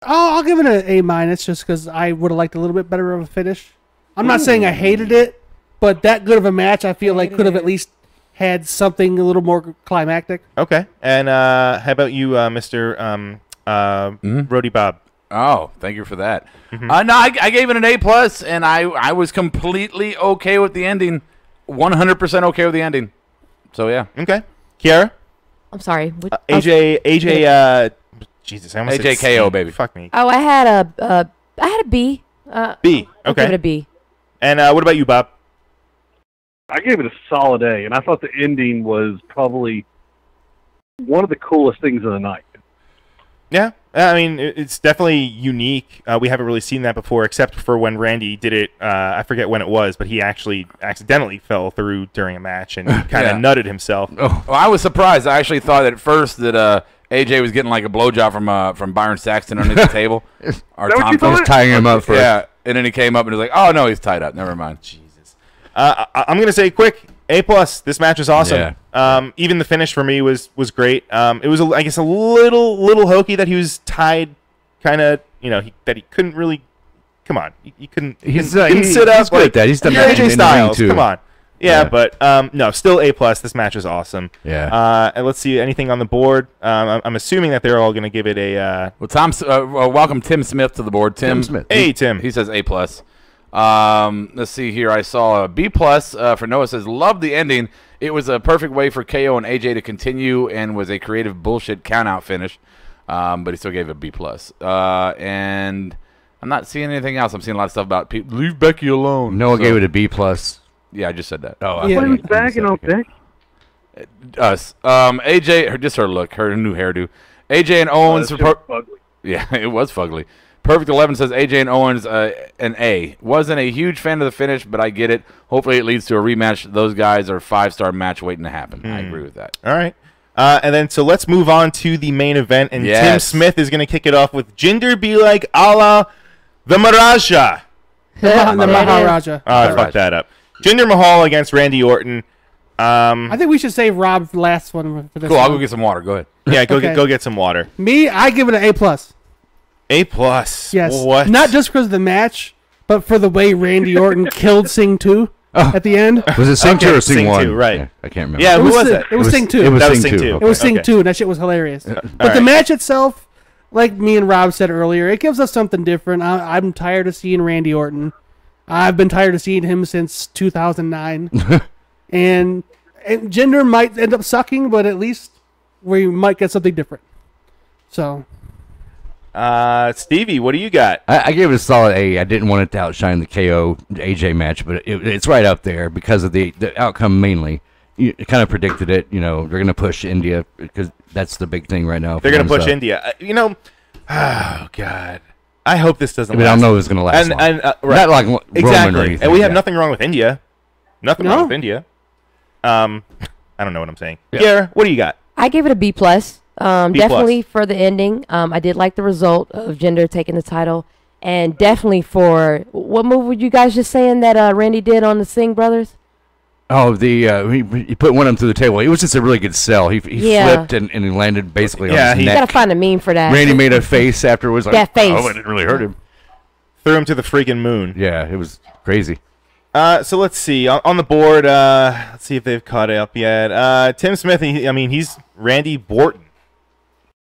I'll give it an A- just because I would have liked a little bit better of a finish. I'm not saying I hated it, but that good of a match I feel like could have at least had something a little more climactic. Okay. And how about you, Mr. Brody Bob? Oh, thank you for that. No, I gave it an A+, and I was completely okay with the ending. 100% okay with the ending. So, yeah. Okay. Kiara? I'm sorry. AJ, Jesus, I almost AJ said KO, C. baby. Fuck me. Oh, I had a B. B. I'll Okay. give it a B. And what about you, Bob? I gave it a solid A, and I thought the ending was probably one of the coolest things of the night. Yeah, I mean, it's definitely unique. We haven't really seen that before, except for when Randy did it. I forget when it was, but he actually accidentally fell through during a match and kind of nutted himself. Oh, well, I was surprised. I actually thought at first that AJ was getting like a blowjob from Byron Saxton underneath the table. Or Tom was tying him up first. Yeah, and then he came up and was like, "Oh no, he's tied up. Never mind." Jesus. I'm gonna say quick A+. This match was awesome. Yeah. Even the finish for me was great. It was I guess a little hokey that he was tied, kind of that he couldn't really. Come on, he couldn't. He couldn't sit up. He's good at that. He's done that AJ in the ring, Styles. too. Come on. Yeah, but no, still A+. This match was awesome. Yeah. And let's see anything on the board. I'm assuming that they're all going to give it a. Well, welcome Tim Smith to the board. Tim Smith. Hey, Tim. He says A+. Let's see here. I saw a B+ for Noah. Says loved the ending. It was a perfect way for KO and AJ to continue, and was a creative bullshit countout finish. But he still gave it a B+. And I'm not seeing anything else. I'm seeing a lot of stuff about people. Leave Becky alone. Noah gave it a B+. Yeah, I just said that. Oh, Yeah. Who's bagging on Becky? Us. AJ, just her look, her new hairdo. AJ and Owens. Fugly. Yeah, it was fugly. Perfect 11 says AJ and Owens an A. Wasn't a huge fan of the finish, but I get it. Hopefully it leads to a rematch. Those guys are 5-star match waiting to happen. I agree with that. All right. And then so let's move on to the main event, and Tim Smith is going to kick it off with Jinder be like a la the Maharajah. The Maharajah. Oh, I fucked that up. Jinder Mahal against Randy Orton. I think we should save Rob for the last one for this. Cool, I'll one. go get some water. Go ahead. Yeah, Okay. go get some water. Me, I give it an A+. A+. Yes. What? Not just because of the match, but for the way Randy Orton killed Sing 2 at the end. Was it Sing 2 or Sing Sing 1? 2, right. Yeah, I can't remember. Yeah, It who was Sing- that? It was Sing 2. It was That was Sing Sing 2. 2. It was Okay. Sing 2, and that shit was hilarious. But right. the match itself, like me and Rob said earlier, it gives us something different. I'm tired of seeing Randy Orton. I've been tired of seeing him since 2009. and Jinder might end up sucking, but at least we might get something different. So, Stevie, what do you got? I gave it a solid A. I didn't want it to outshine the KO AJ match, but it's right up there because of the outcome mainly. You kind of predicted it. You know, they're going to push India because that's the big thing right now. They're going to push India. Oh, God. I hope this doesn't I mean, last. I don't know if it's going to last long. Right. Not like Roman exactly. or anything. And we have nothing wrong with India. Nothing wrong with India. I don't know what I'm saying. Yeah, what do you got? I gave it a B+. Definitely for the ending. I did like the result of Jinder taking the title. And definitely for, what move were you guys just saying that Randy did on the Singh brothers? Oh, he put one of them through the table. It was just a really good sell. He flipped and he landed basically on his neck. You gotta find a meme for that. Randy made a face afterwards. Like, that face. Oh, it didn't really hurt him. Threw him to the freaking moon. Yeah, it was crazy. So let's see. On the board, let's see if they've caught up yet. Tim Smith, he's Randy Borton.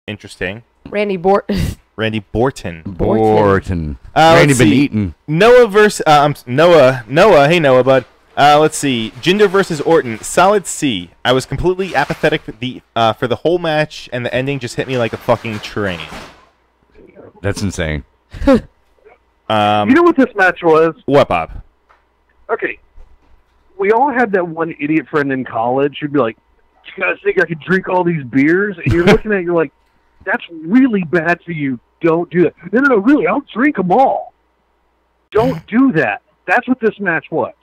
Interesting. Randy Borton. Randy Borton. Borton. Randy been eaten. Noah versus Noah. Hey Noah, bud. Let's see. Jinder versus Orton. Solid C. I was completely apathetic for the whole match, and the ending just hit me like a fucking train. That's insane. You know what this match was? What, Bob? Okay. We all had that one idiot friend in college who'd be like, "You guys think I could drink all these beers?" And you're looking at it, you're like, "That's really bad for you. Don't do that." No, really, I'll drink them all. Don't do that. That's what this match was.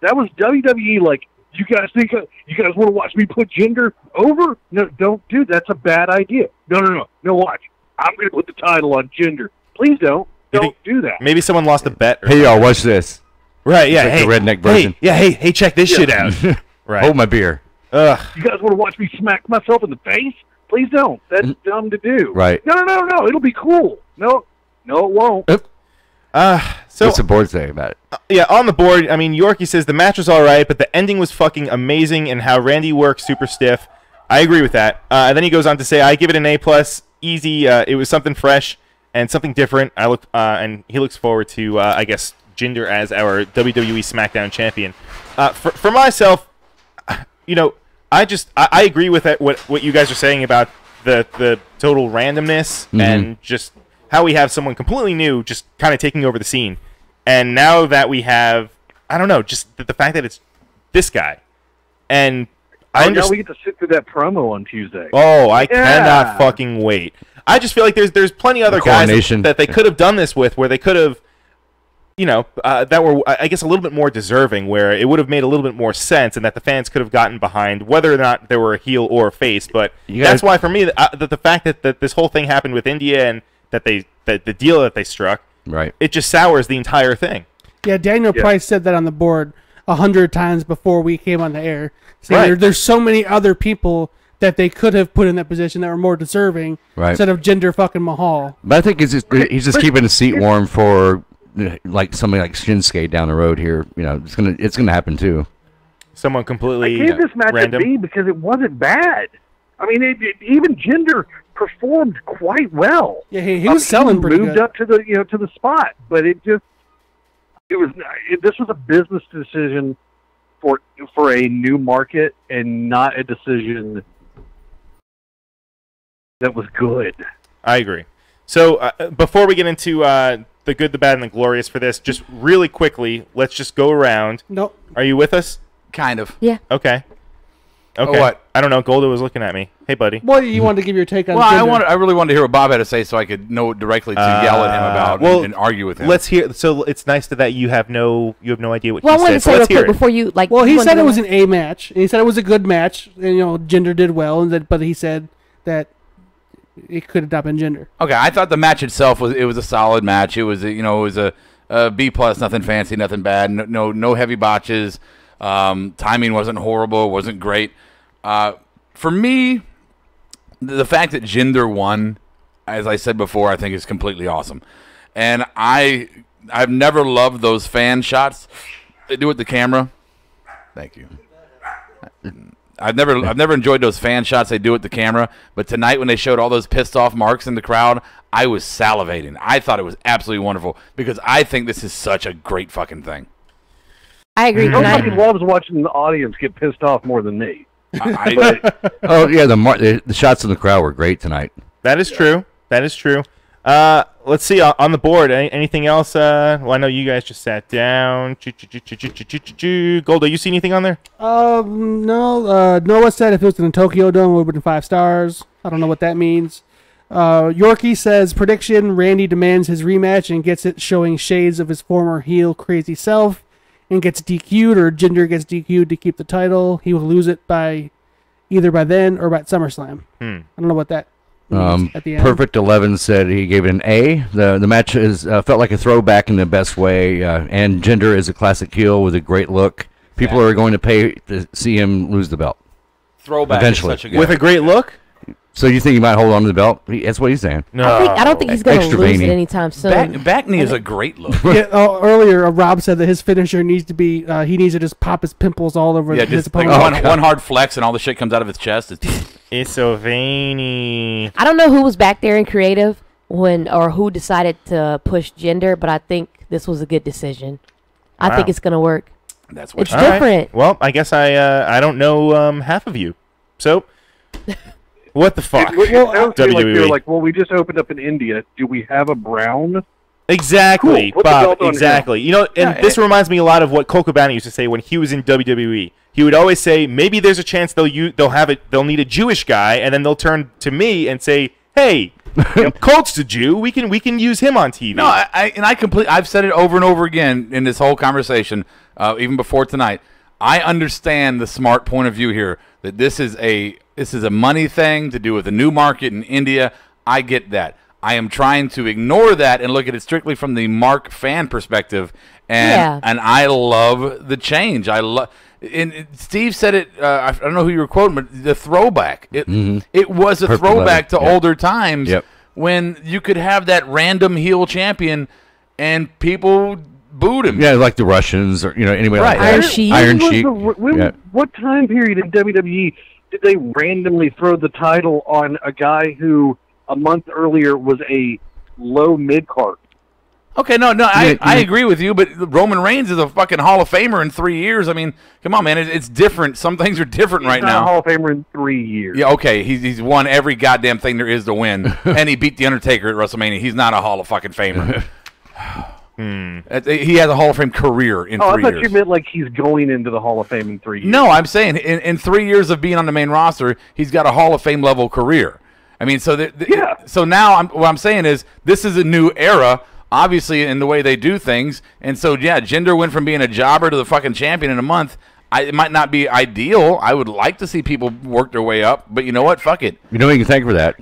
That was WWE like, you guys think you guys want to watch me put Jinder over? No, don't do that. That's a bad idea. No, watch. I'm going to put the title on Jinder. Please don't. Don't do that. Maybe someone lost a bet. Hey, y'all, watch this. Right, yeah. It's like the redneck version. Hey, check this shit out. Right. Hold my beer. Ugh. You guys want to watch me smack myself in the face? Please don't. That's dumb to do. Right. No. It'll be cool. No, it won't. So what's the board say about it? Yeah, on the board, I mean, Yorkie says the match was all right, but the ending was fucking amazing, and how Randy worked super stiff. I agree with that. And then he goes on to say, I give it an A+. Easy. It was something fresh and something different. And he looks forward to, I guess, Jinder as our WWE SmackDown champion. For myself, you know, I agree with that, what you guys are saying about the total randomness and just how we have someone completely new just kind of taking over the scene. And now that we have, I don't know, just the fact that it's this guy. And now we get to sit through that promo on Tuesday. Oh, I cannot fucking wait. I just feel like there's plenty other guys that they could have done this with, where they could have, you know, that were, I guess, a little bit more deserving, where it would have made a little bit more sense, and that the fans could have gotten behind, whether or not they were a heel or a face. But that's why, for me, the fact that this whole thing happened with India and that the deal that they struck, right, it just sours the entire thing. Yeah, Daniel Price said that on the board 100 times before we came on the air. There's so many other people that they could have put in that position that were more deserving, instead of Jinder fucking Mahal. But I think he's just keeping the seat warm for like somebody like Shinsuke down the road here. You know, it's gonna happen too. Someone completely I gave this match random. a B because it wasn't bad. I mean, even Jinder performed quite well. Yeah, he was selling pretty moved good. up to the spot, but this was a business decision for a new market and not a decision that was good. I agree. So before we get into the good, the bad, and the glorious for this, just really quickly, let's just go around. Nope. Are you with us? Kind of. Yeah. Okay. Oh, what? I don't know. Golda was looking at me. Hey, buddy. Well, you wanted to give your take on Well, I really wanted to hear what Bob had to say so I could know directly to yell at him about and argue with him. Let's hear. So it's nice that you have no idea what Well, I he wanted to said. say So real let's hear quick it. before you like. Well, he you said it wanna was go an A match. And he said it was a good match, and Jinder did well, but he said that it could have not been Jinder. Okay, I thought the match itself was a solid match. It was a B+, nothing fancy, nothing bad. No heavy botches. Timing wasn't horrible. Wasn't great. For me, the fact that Jinder won, as I said before, I think is completely awesome. And I've never loved those fan shots they do with the camera. Thank you. I've never enjoyed those fan shots they do with the camera, but tonight when they showed all those pissed off marks in the crowd, I was salivating. I thought it was absolutely wonderful because I think this is such a great fucking thing. I agree. Nobody loves watching the audience get pissed off more than me. Oh yeah, the shots in the crowd were great tonight. That is true. That is true. Let's see on the board. Anything else? Well, I know you guys just sat down. Golda, you see anything on there? No. Noah said if it was in the Tokyo Dome, it would have been 5 stars. I don't know what that means. Yorkie says prediction: Randy demands his rematch and gets it, showing shades of his former heel crazy self, and gets DQ'd, or Jinder gets DQ'd to keep the title. He will lose it either by then or by SummerSlam. I don't know what that means at the end. Perfect 11 said he gave it an A. The match felt like a throwback in the best way, and Jinder is a classic heel with a great look. People are going to pay to see him lose the belt. Throwback eventually. is such a good With a great look? So you think he might hold on to the belt? That's what he's saying. No. I don't think he's going to Extra lose veiny. it anytime soon. Back knee is a great look. Yeah, earlier, Rob said that his finisher needs to be, he needs to just pop his pimples all over Yeah, his just like opponent. one hard flex and all the shit comes out of his chest. It's so veiny. I don't know who was back there in creative or who decided to push Jinder, but I think this was a good decision. I think it's going to work. That's what it's different. Right. Well, I guess I don't know half of you. So, what the fuck? Well, WWE. like, well, we just opened up in India. Do we have a Brown? Exactly, Cool. Put the Bob. belt on Exactly. You know, and this reminds me a lot of what Cole Cabana used to say when he was in WWE. He would always say, maybe there's a chance they'll need a Jewish guy, and then they'll turn to me and say, hey, Colt's a Jew. We can use him on TV. No, I've said it over and over again in this whole conversation, even before tonight. I understand the smart point of view here that this is a money thing to do with a new market in India. I get that. I am trying to ignore that and look at it strictly from the Mark fan perspective, and I love the change. And Steve said it. I don't know who you were quoting, but the throwback. It was a Perfect throwback 11. to older times. Yep. when you could have that random heel champion and people booed him. Yeah, like the Russians or anybody like that. Iron Sheik. Iron Sheik. What time period in WWE did they randomly throw the title on a guy who a month earlier was a low mid-card? Okay, no, I agree with you, but Roman Reigns is a fucking Hall of Famer in 3 years. I mean, come on, man, it's different. Some things are different right He's not now. a Hall of Famer in 3 years. Yeah, okay, he's won every goddamn thing there is to win, and he beat The Undertaker at WrestleMania. He's not a Hall of fucking Famer. He has a Hall of Fame career in 3 years. I thought you meant like he's going into the Hall of Fame in 3 years. No, I'm saying in 3 years of being on the main roster, he's got a Hall of Fame level career. I mean, so so now what I'm saying is this is a new era, obviously, in the way they do things. And so, yeah, Jinder went from being a jobber to the fucking champion in a month. It might not be ideal. I would like to see people work their way up, but you know what? Fuck it. You know what you can thank for that?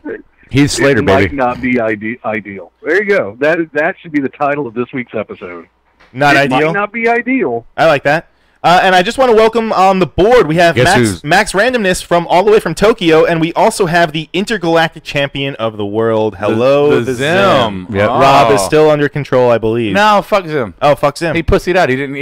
Heath Slater, baby. It might not be ideal. There you go. That should be the title of this week's episode. Not ideal? It might not be ideal. I like that. And I just want to welcome on the board, we have Max Randomness from all the way from Tokyo, and we also have the intergalactic champion of the world. Hello, the Zim. Yep. Rob is still under control, I believe. No, fuck Zim. Oh, fuck Zim. He pussied out. He didn't.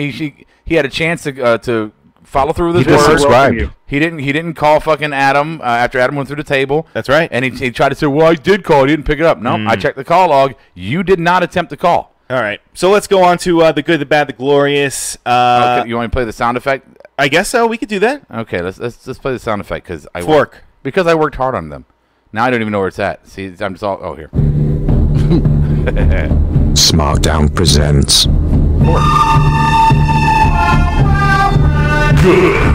He had a chance to follow through with his He just word. subscribed. He didn't call fucking Adam after Adam went through the table. That's right. And he tried to say, well, I did call. He didn't pick it up. No, I checked the call log. You did not attempt to call. All right. So let's go on to the good, the bad, the glorious. Okay, you want to play the sound effect? I guess so. We could do that. Okay, let's play the sound effect because I worked hard on them. Now I don't even know where it's at. See, I'm just all here. SmackDown presents Good,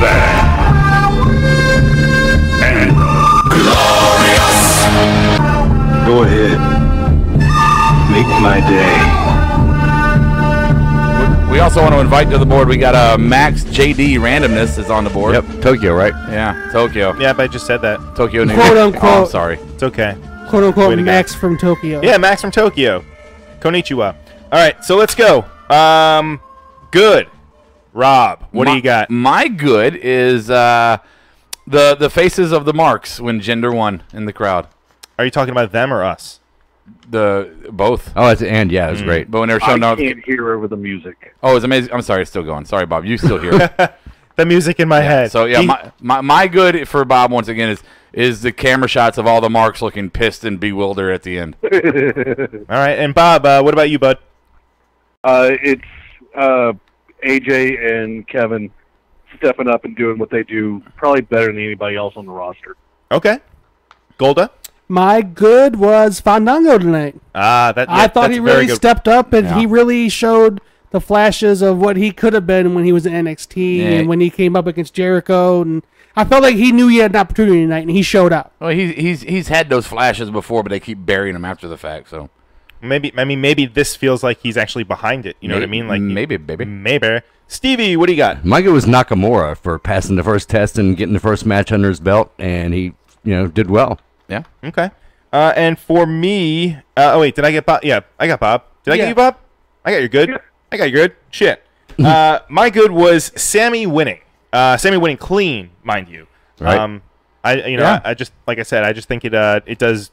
bad, and glorious. Go ahead. Make my day. We also want to invite to the board. We got Max JD Randomness is on the board. Yep, Tokyo, right? Yeah, Tokyo. Yeah, but I just said that. Tokyo, New Quote, York. unquote. Oh, I'm sorry. It's okay. Quote unquote Way to go. Max from Tokyo. Yeah, Max from Tokyo. Konnichiwa. All right, so let's go. Good. Rob, what do you got? My good is the faces of the marks when Jinder won in the crowd. Are you talking about them or us? Both. Oh, at the end, yeah, it was great. But when they were showing I can't hear over the music. Oh, it's amazing. I'm sorry, it's still going. Sorry, Bob. You still hear it. The music in my head. So, yeah, my good for Bob, once again, is the camera shots of all the marks looking pissed and bewildered at the end. All right, and Bob, what about you, bud? It's AJ and Kevin stepping up and doing what they do probably better than anybody else on the roster. Okay. Golda? My good was Fandango tonight. I thought he really stepped up, and he really showed the flashes of what he could have been when he was in NXT and when he came up against Jericho. And I felt like he knew he had an opportunity tonight, and he showed up. Well, he's had those flashes before, but they keep burying him after the fact. So maybe this feels like he's actually behind it. You know what I mean? Like maybe, baby. Maybe. Stevie, what do you got? My good was Nakamura for passing the first test and getting the first match under his belt, and he did well. Yeah. Okay. And for me, oh wait, did I get Bob? Yeah, I got Bob. Did I get you, Bob? I got your good. Yeah. I got your good. Shit. My good was Sammy winning. Sammy winning clean, mind you. Right. I just like I said, I just think it does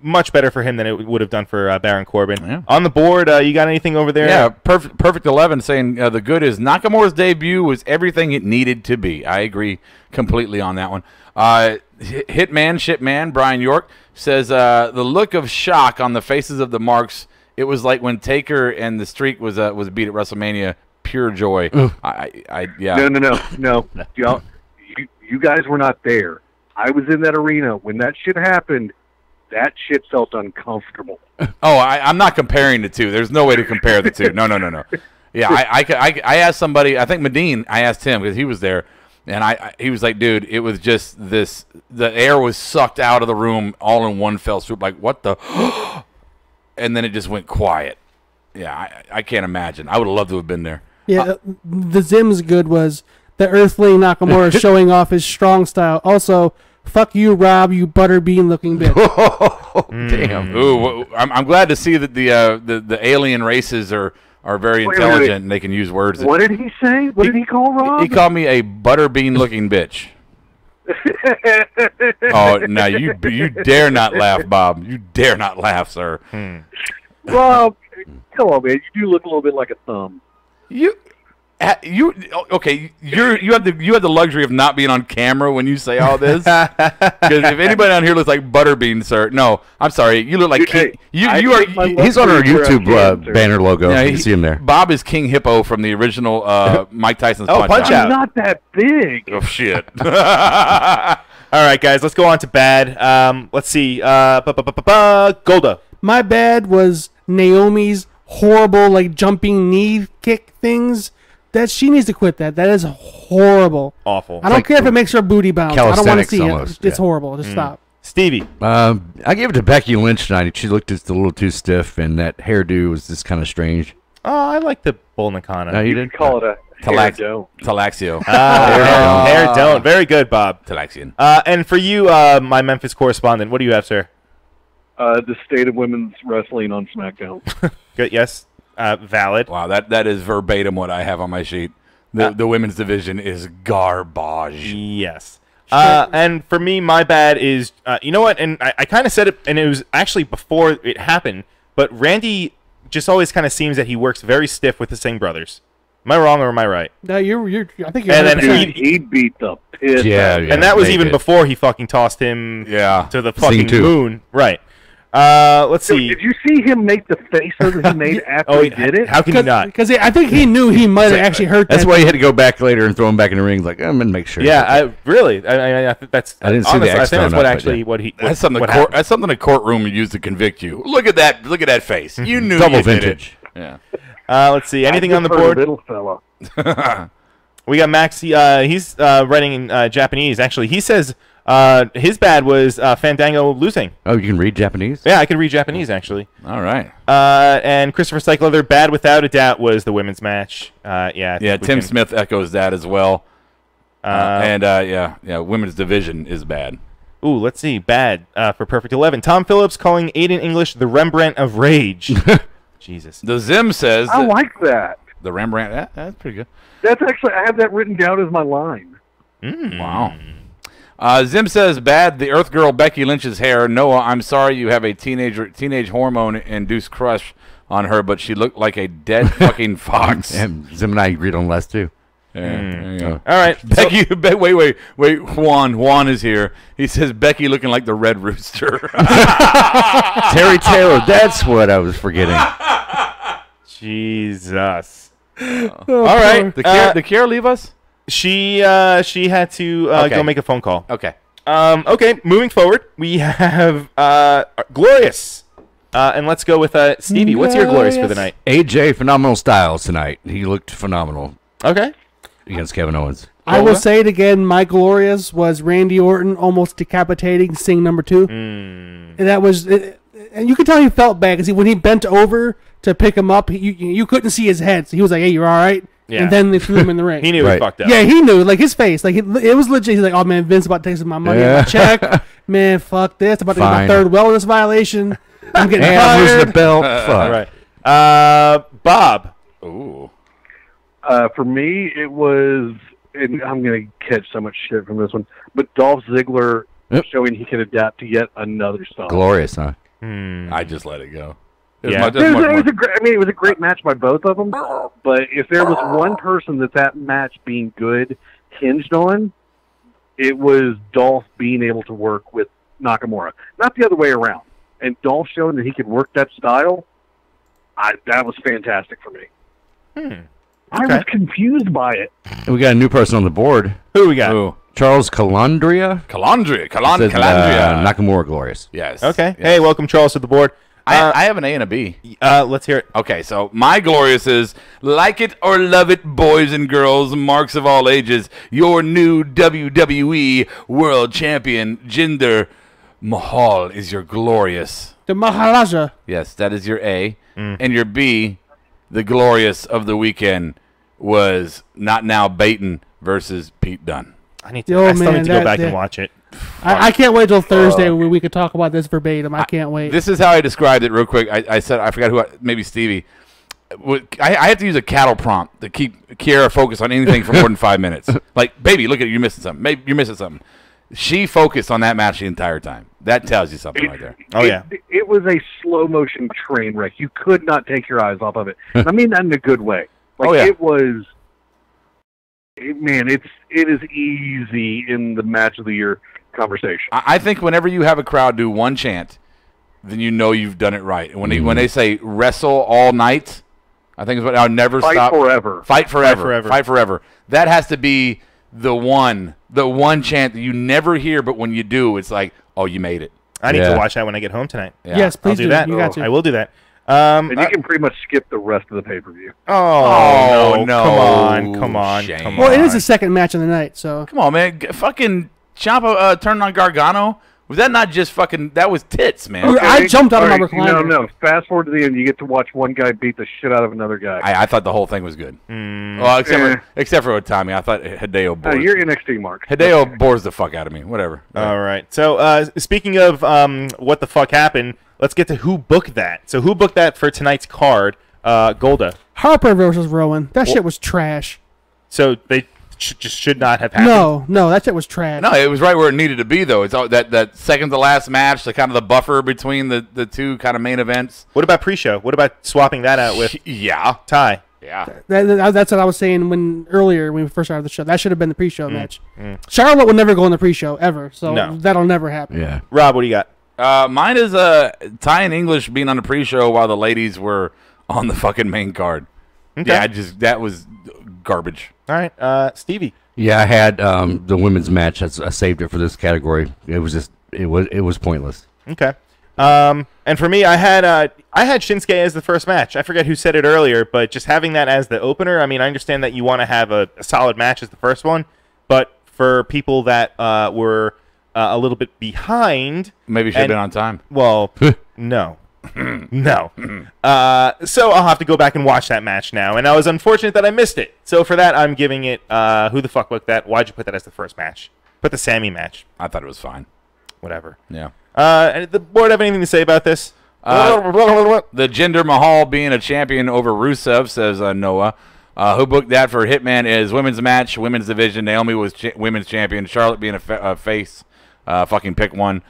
much better for him than it would have done for Baron Corbin. Yeah. On the board, you got anything over there? Yeah, perfect 11 saying the good is Nakamura's debut was everything it needed to be. I agree completely on that one. Shipman, Brian York says the look of shock on the faces of the marks. It was like when Taker and the Streak was beat at WrestleMania. Pure joy. Yeah. No. You guys were not there. I was in that arena when that shit happened. That shit felt uncomfortable. Oh, I'm not comparing the two. There's no way to compare the two. No. Yeah, I asked somebody. I think Medine. I asked him because he was there. And he was like, dude, it was just this. The air was sucked out of the room all in one fell swoop. Like, what the? And then it just went quiet. Yeah, I can't imagine. I would have loved to have been there. Yeah, the Zim's good was the Earthling Nakamura showing off his strong style. Also, fuck you, Rob, you butterbean looking bitch. Damn. Ooh, I'm glad to see that the alien races are very intelligent and they can use words. What did he say? What did he call Rob? He called me a butterbean looking bitch. Oh, no, you dare not laugh, Bob. You dare not laugh, sir. Well, come on, man. You do look a little bit like a thumb. Okay? You have the luxury of not being on camera when you say all this. Because if anybody down here looks like Butterbean, sir, no, I'm sorry, you look like King. He's on our YouTube banner logo. Yeah, you can see him there. Bob is King Hippo from the original Mike Tyson's Punch Out. I'm not that big. Oh shit. All right, guys, let's go on to bad. Let's see. Golda. My bad was Naomi's horrible, like, jumping knee kick things. That she needs to quit that. That is horrible. Awful. I don't care if it makes her booty bounce. I don't want to see almost, it. It's horrible. Just stop. Stevie. I gave it to Becky Lynch tonight. She looked just a little too stiff, and that hairdo was just kind of strange. Oh, I like the Bull Nakana. No, you didn't call it a Talaxio. Hair don't. Very good, Bob. Talaxian. And for you, my Memphis correspondent, what do you have, sir? The state of women's wrestling on SmackDown. Good. Yes. Valid. Wow, that is verbatim what I have on my sheet. The women's division is garbage. Yes. And for me, my bad is, you know what? And I kind of said it, and it was actually before it happened, but Randy just always kind of seems that he works very stiff with the Singh brothers. Am I wrong or am I right? No, I think you're and then he beat the piss. Yeah, and that was even before he fucking tossed him to the fucking moon. Right. Let's see. Did you see him make the face that he made after he did it? How can you not? Because I think he knew he might have actually hurt that. That's why he had to go back later and throw him back in the ring. Like, I'm going to make sure. Yeah, I think that's. I didn't see honestly, the I think that's what actually yeah. what he. That's something. That's something a courtroom would use to convict you. Look at that. Look at that face. You knew. Double you did vintage. It. Yeah. Let's see. Anything on the board? Little fella. We got Max. He's writing in Japanese. Actually, he says his bad was Fandango losing. Oh, you can read Japanese? Yeah, I can read Japanese actually. All right. And Christopher Cycler, bad without a doubt was the women's match. Tim Smith echoes that as well. Women's division is bad. Ooh, let's see. Bad for Perfect 11. Tom Phillips calling Aiden English the Rembrandt of Rage. Jesus. The Zim says. I like that. The Rembrandt. That's pretty good. That's actually, I have that written down as my line. Wow. Zim says, bad, the Earth Girl Becky Lynch's hair. Noah, I'm sorry you have a teenage hormone-induced crush on her, but she looked like a dead fucking fox. And Zim and I agreed on less, too. Yeah, there you go. All right. Becky, wait. Juan is here. He says, Becky looking like the Red Rooster. Terry Taylor, that's what I was forgetting. Jesus. All right. Did Kiara leave us? She had to go make a phone call. Okay. Okay, moving forward, we have Glorious. And let's go with Stevie. What's your Glorious for the night? AJ, phenomenal styles tonight. He looked phenomenal. Okay. Against Kevin Owens. I will say it again, my Glorious was Randy Orton almost decapitating Singh number 2. And that was... and you could tell he felt bad because when he bent over to pick him up, you couldn't see his head. So he was like, hey, you're all right? Yeah. And then they threw him in the ring. He knew he fucked up. Yeah, he knew. Like, his face. Like, it was legit. He's like, oh, man, Vince about to take some of my money and my check. Man, fuck this. About to get my third wellness violation. I'm getting fired. I'm losing the belt. Fuck. All right. Bob. Ooh. For me, it was, and I'm going to catch so much shit from this one, but Dolph Ziggler showing he can adapt to yet another style. Glorious, huh? I just let it go. It was a great match by both of them. But if there was one person that match being good hinged on, it was Dolph being able to work with Nakamura, not the other way around. And Dolph showing that he could work that style, that was fantastic for me. I was confused by it. And we got a new person on the board. Who we got? Ooh. Charles Calandria. Calandria. Nakamura Glorious. Yes. Okay. Yes. Hey, welcome, Charles, to the board. I have an A and a B. Let's hear it. Okay, so my Glorious is, like it or love it, boys and girls, marks of all ages, your new WWE World Champion, Jinder Mahal, is your Glorious. The Maharajah. Yes, that is your A. And your B, the Glorious of the weekend, was Not Now Baton versus Pete Dunne. I still need to go back and watch it. I can't wait till Thursday when we could talk about this verbatim. I can't wait. This is how I described it real quick. I said, I forgot maybe Stevie. I have to use a cattle prompt to keep Kiara focused on anything for more than 5 minutes. Like, baby, look at it, you're missing something. Maybe you're missing something. She focused on that match the entire time. That tells you something right there. Oh, yeah. It was a slow motion train wreck. You could not take your eyes off of it. I mean that in a good way. Like, it was... Man, it is easy in the match of the year conversation. I think whenever you have a crowd do one chant, then you know you've done it right. When they say wrestle all night, I think is what I'll never Fight stop. forever. Fight forever. Fight forever. That has to be the one chant that you never hear, but when you do, it's like, oh, you made it. I need to watch that when I get home tonight. Yeah. Yes, please I'll do that. You got to. I will do that. And you can pretty much skip the rest of the pay-per-view. Oh, no. Come on. Well, it is the second match of the night, so... Come on, man. Fucking Ciampa turned on Gargano. Was that not just fucking... That was tits, man. Okay. I jumped out of my recliner. No. Fast forward to the end. You get to watch one guy beat the shit out of another guy. I thought the whole thing was good. Well, except for Tommy. I thought Hideo bores. You're NXT, Mark. Hideo bores the fuck out of me. Whatever. All right. So, speaking of what the fuck happened, let's get to who booked that. So, who booked that for tonight's card? Golda. Harper versus Rowan. That shit was trash. So, they just should not have happened? No, that shit was trash. No, it was right where it needed to be, though. It's all, that second to last match, the kind of the buffer between the two kind of main events. What about pre-show? What about swapping that out with Ty? Yeah. That's what I was saying earlier when we first started the show. That should have been the pre-show match. Charlotte would never go in the pre-show, ever. So that'll never happen. Yeah. Rob, what do you got? Mine is Ty and English being on the pre-show while the ladies were on the fucking main card. Okay. Yeah, that was garbage. All right, Stevie. Yeah, I had the women's match. I saved it for this category. It was just it was pointless. Okay. And for me, I had Shinsuke as the first match. I forget who said it earlier, but just having that as the opener. I mean, I understand that you want to have a solid match as the first one, but for people that were a little bit behind, maybe should have been on time. Well, no. No. So I'll have to go back and watch that match now. And I was unfortunate that I missed it. So for that, I'm giving it, who the fuck booked that? Why'd you put that as the first match? Put the Sammy match. I thought it was fine. Whatever. Yeah. And the board have anything to say about this? The Jinder Mahal being a champion over Rusev, says Noah. Who booked that for Hitman is women's match, women's division. Naomi was women's champion. Charlotte being a face. Fucking pick one.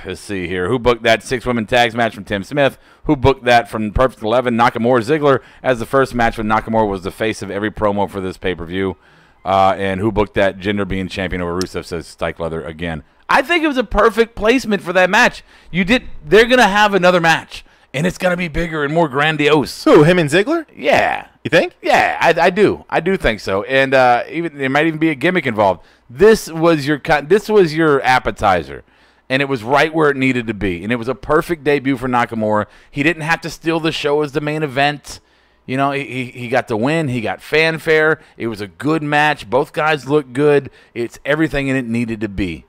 Let's see here. Who booked that 6-women tags match from Tim Smith? Who booked that from Perfect 11? Nakamura Ziggler, as the first match with Nakamura was the face of every promo for this pay-per-view. And who booked that Jinder being champion over Rusev, says Stike Leather again. I think it was a perfect placement for that match. They're going to have another match, and it's going to be bigger and more grandiose. Who, him and Ziggler? Yeah. You think? Yeah, I do. I do think so. And there might even be a gimmick involved. This was your appetizer. And it was right where it needed to be. And it was a perfect debut for Nakamura. He didn't have to steal the show as the main event. You know, he got the win. He got fanfare. It was a good match. Both guys looked good. It's everything it needed to be.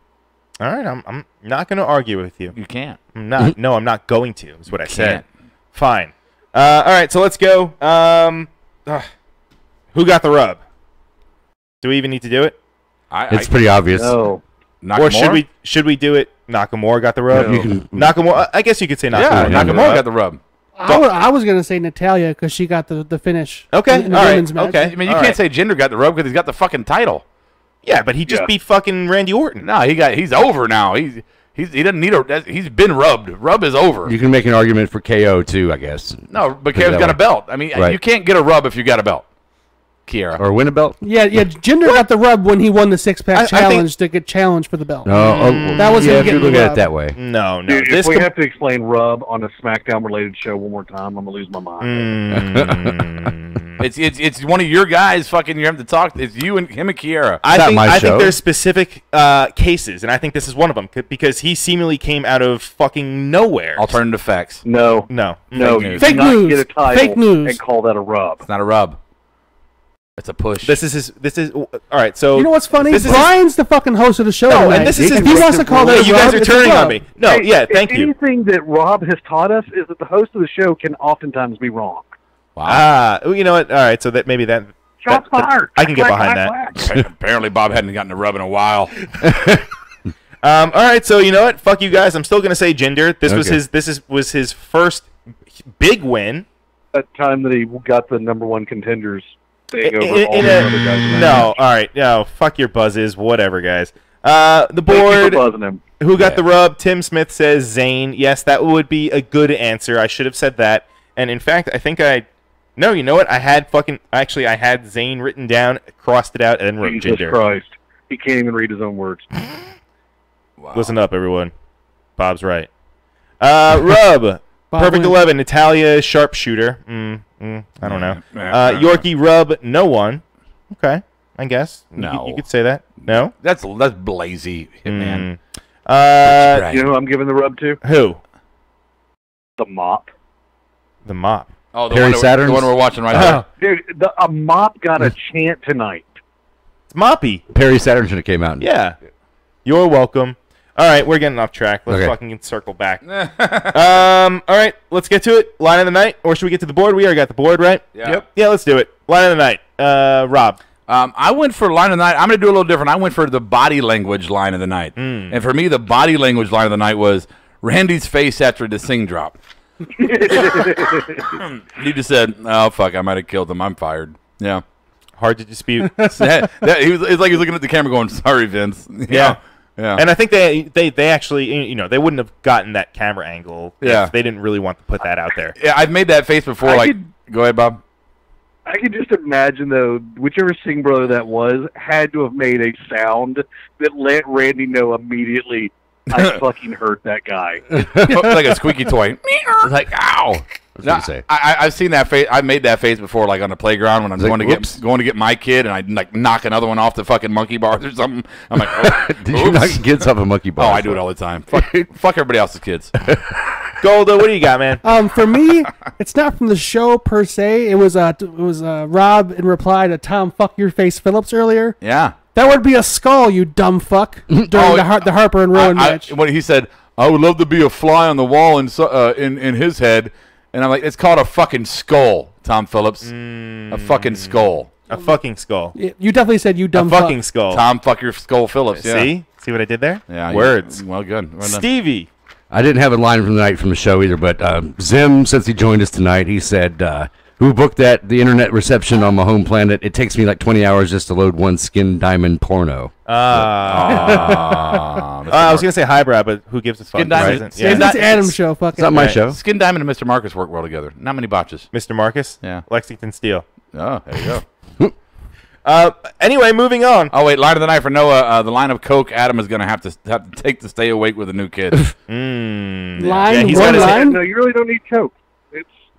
All right, I'm not going to argue with you. You can't. I'm not. No, I'm not going to, is what I said. Fine. All right, so let's go. Who got the rub? Do we even need to do it? It's pretty obvious. No. Nakamura? Or should we do it? Nakamura got the rub. No. Nakamura. I guess you could say Nakamura. Yeah, Nakamura got the rub. I was going to say Natalya because she got the finish. Okay, in the all right. women's match. Okay, I mean, you can't say Jinder got the rub because he's got the fucking title. Yeah, but he just beat fucking Randy Orton. No, he's over now. He doesn't need he's been rubbed. Rub is over. You can make an argument for KO too, I guess. No, but KO's got a belt. I mean, you can't get a rub if you got a belt. Kiera. Or win a belt? Yeah. Jinder got the rub when he won the six-pack challenge to get challenged for the belt. That was him him if you getting look the at rub. it that way. No. Dude, if we have to explain rub on a SmackDown-related show one more time, I'm going to lose my mind. It's one of your guys. Fucking, you have to talk. It's you and him and Kiera. I think there's specific cases, and I think this is one of them because he seemingly came out of fucking nowhere. Alternative facts. No. Fake news. Get a title Fake news. and call that a rub. It's not a rub. It's a push. This is all right. So you know what's funny? Brian's the fucking host of the show. No, tonight. and this is if he wants to call that, you guys are turning on me. No, Hey, thank you. Anything that Rob has taught us is that the host of the show can oftentimes be wrong. Wow. You know what? All right, so that maybe that. Shots fired. I can get behind that. Apparently, Bob hadn't gotten a rub in a while. All right, so you know what? Fuck you guys. I'm still gonna say Jinder. This was his first big win. That time that he got the #1 contenders thing over all the other guys. No, all right, no, fuck your buzzes, whatever, guys. The board. Who got the rub? Tim Smith says Zayn. Yes, that would be a good answer. I should have said that. And in fact, I think no, you know what? I had Zayn written down, crossed it out, and then wrote Jesus Jinder. Christ. He can't even read his own words. Wow. Listen up, everyone. Bob's right. Rub. Perfect 11. Natalia, sharpshooter. I don't know. Yorkie, rub, no one. Okay, I guess. No. You could say that. No? That's Blazy, Hitman. You know who I'm giving the rub to? Who? The Mop. The Mop. Oh, the one we're watching right now. Dude, a Mop got a chant tonight. It's Moppy. Perry Saturn should have came out. Yeah. You're welcome. All right, we're getting off track. Let's fucking circle back. All right, let's get to it. Line of the night, or should we get to the board? We already got the board, right? Yeah. Yep. Yeah, let's do it. Line of the night. Rob. I went for line of the night. I'm going to do a little different. I went for the body language line of the night. And for me, the body language line of the night was Randy's face after the sing drop. He just said, "Oh fuck, I might have killed him. I'm fired." Yeah. Hard to dispute. It's like he was looking at the camera, going, "Sorry, Vince." Yeah. Yeah. And I think they actually, they wouldn't have gotten that camera angle if they didn't really want to put that out there. Yeah, I've made that face before. Go ahead, Bob. I can just imagine, though, whichever Singh brother that was had to have made a sound that let Randy know immediately, I fucking hurt that guy. Like a squeaky toy. It's like, ow. I've seen that face. I've made that face before, like on the playground when I'm going to get my kid, and I like knock another one off the fucking monkey bars or something. I'm like, oh, did you knock kids off a monkey bar? Oh, I do it all the time. Fuck everybody else's kids. Golda, what do you got, man? For me, it's not from the show per se. It was Rob in reply to Tom "Fuck Your Face" Phillips earlier. Yeah, that would be a skull, you dumb fuck. During the Harper and Rowan match. When he said, "I would love to be a fly on the wall in his head." And I'm like, it's called a fucking skull, Tom Phillips. A fucking skull. A fucking skull. You definitely said you dumb fuck. A fucking skull. Tom, fuck your skull, Phillips. Yeah. See what I did there? Yeah. Words. Well, good. Well Stevie. I didn't have a line from the night from the show either, but Zim, since he joined us tonight, he said, who booked the internet reception on my home planet? It takes me like 20 hours just to load one Skin Diamond porno. I was going to say highbrow, but who gives a fuck? Skin Diamond. It's Adam's show. Fuck it's not my show. Skin Diamond and Mr. Marcus work well together. Not many botches. Mr. Marcus? Yeah. Lexington Steel. Oh, there you go. Anyway, moving on. Oh, wait. Line of the night for Noah. The line of coke Adam is going to have to take to stay awake with a new kid. Line? No, you really don't need coke.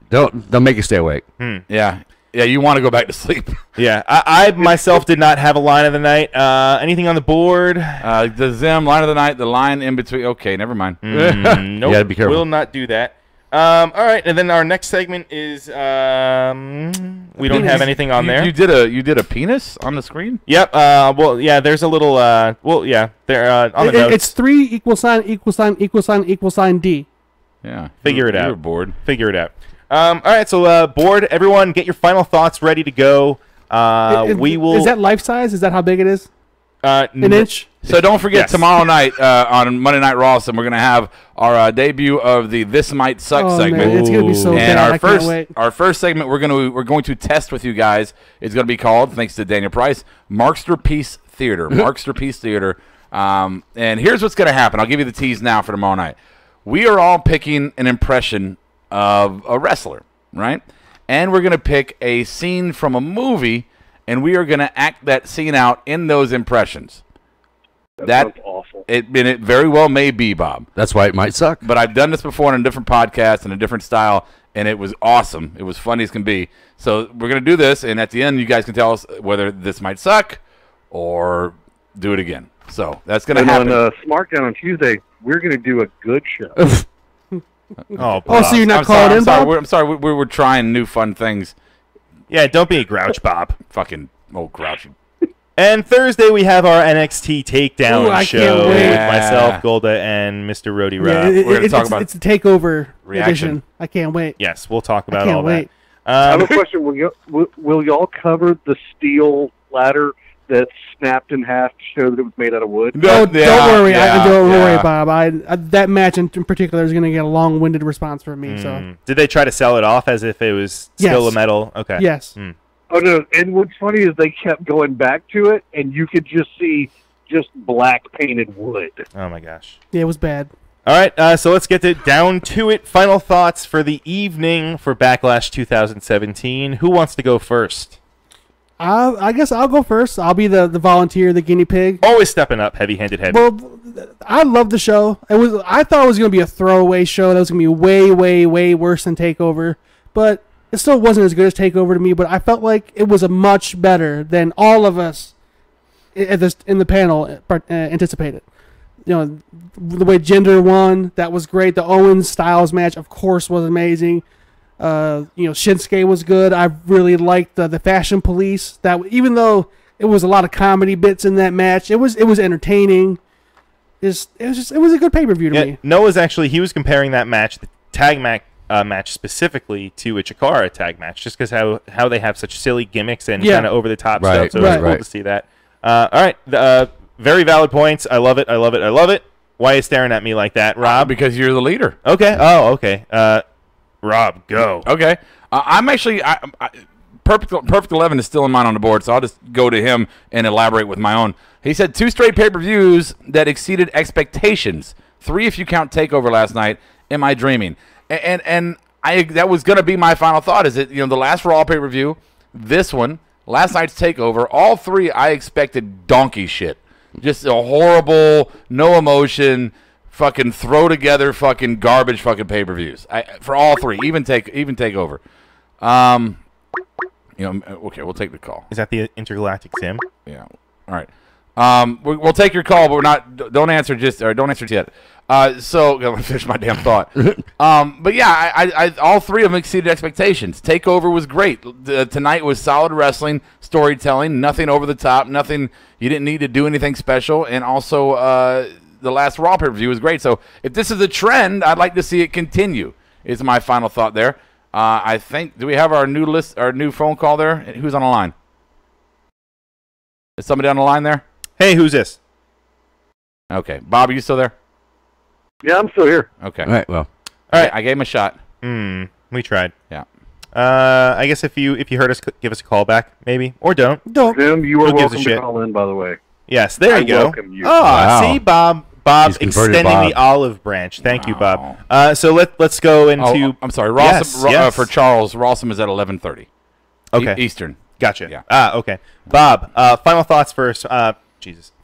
Don't make you stay awake. Yeah. Yeah, you want to go back to sleep. Yeah, I myself did not have a line of the night. Anything on the board? The Zim, line of the night, the line in between. Okay, never mind. Nope, you gotta be careful. Will not do that. All right, and then our next segment is we don't have anything on there. You did a penis on the screen? Yep. Well, yeah. There's a little. Well, yeah. There on the notes. It's 3 == D. Yeah. Figure it out. You're bored. Figure it out. All right, so board. Everyone, get your final thoughts ready to go. We will. Is that life size? Is that how big it is? An inch. So don't forget tomorrow night on Monday Night Raw, we're going to have our debut of the "This Might Suck" segment. Man, it's going to be so and bad. Our first segment we're going to test with you guys is going to be called, thanks to Daniel Price, Marksterpiece Theater. Marksterpiece Theater. And here's what's going to happen. I'll give you the tease now for tomorrow night. We are all picking an impression of a wrestler, right? And we're going to pick a scene from a movie, and we are going to act that scene out in those impressions. That sounds awful. It very well may be, Bob. That's why it might suck. But I've done this before in a different podcast and a different style, and it was awesome. It was funny as can be. So we're going to do this, and at the end, you guys can tell us whether this might suck or do it again. So that's going to happen. On SmackDown on Tuesday, we're going to do a good show. Oh, so you're not called in, Bob? I'm sorry. We're trying new fun things. Yeah, don't be a grouch, Bob. Fucking old grouchy. And Thursday we have our NXT Takedown Ooh, show with myself, Golda, and Mr. Rody Rob. Yeah, We're going to talk about it's a takeover reaction. edition. I can't wait. Yes, we'll talk about I can't all wait. that. I have a question. Will y'all cover the steel ladder that snapped in half to show that it was made out of wood? No, don't worry. Don't worry, Bob. That match in particular is going to get a long-winded response from me. So, did they try to sell it off as if it was still a metal? Okay. Yes. Oh no! And what's funny is they kept going back to it, and you could just see just black painted wood. Oh my gosh! Yeah, it was bad. All right, so let's get down to it. Final thoughts for the evening for Backlash 2017. Who wants to go first? I guess I'll go first. I'll be the volunteer, the guinea pig. Always stepping up, heavy-handed heavy. Well, I love the show. I thought it was going to be a throwaway show. That was going to be way, way, way worse than TakeOver. But it still wasn't as good as TakeOver to me. But I felt like it was a much better than all of us in the panel anticipated. You know, the way Jinder won, that was great. The Owens Styles match, of course, was amazing. Shinsuke was good. I really liked the Fashion Police. That even though it was a lot of comedy bits in that match, it was entertaining. It was a good pay-per-view to me. Noah's he was comparing that match, the tag match specifically, to a Chikara tag match, just because how they have such silly gimmicks and kind of over the top stuff. So it was cool to see that. All right, very valid points. I love it. I love it. I love it. Why are you staring at me like that, Rob? Because you're the leader. Okay. Oh, okay. Rob, go. Okay. I'm actually Perfect 11 is still in mine on the board, so I'll just go to him and elaborate with my own. He said 2 straight pay-per-views that exceeded expectations. 3 if you count TakeOver last night. Am I dreaming? And that was going to be my final thought. Is that the last Raw pay-per-view, this one, last night's TakeOver, all 3 I expected donkey shit. Just a horrible, no emotion, fucking throw together fucking garbage fucking pay-per-views. For all 3, even TakeOver. Okay, we'll take the call. Is that the Intergalactic Sim? Yeah. All right. We'll take your call, but don't answer yet. So I'm gonna finish my damn thought. But yeah, I all 3 of them exceeded expectations. TakeOver was great. Tonight was solid wrestling, storytelling, nothing over the top, nothing. You didn't need to do anything special, and also the last Raw pay-per-view was great. So if this is a trend, I'd like to see it continue. Is my final thought there. I think. Do we have our new phone call there? Who's on the line? Is somebody on the line there? Hey, who's this? Okay, Bob, are you still there? Yeah, I'm still here. Okay. All right. Well. All right. I gave him a shot. We tried. Yeah. I guess if you heard us, give us a call back, maybe, or don't. Tim, you are Who gives a welcome to shit? call in, by the way. Yes, there you go. Welcome you. Oh, Wow. see, Bob He's converted extending Bob. the olive branch. Thank you, Bob. So let's go into. I'm sorry. Rawson, Yes. for Charles, Rawson is at 11:30. Okay. Eastern. Gotcha. Yeah. Okay. Bob, final thoughts for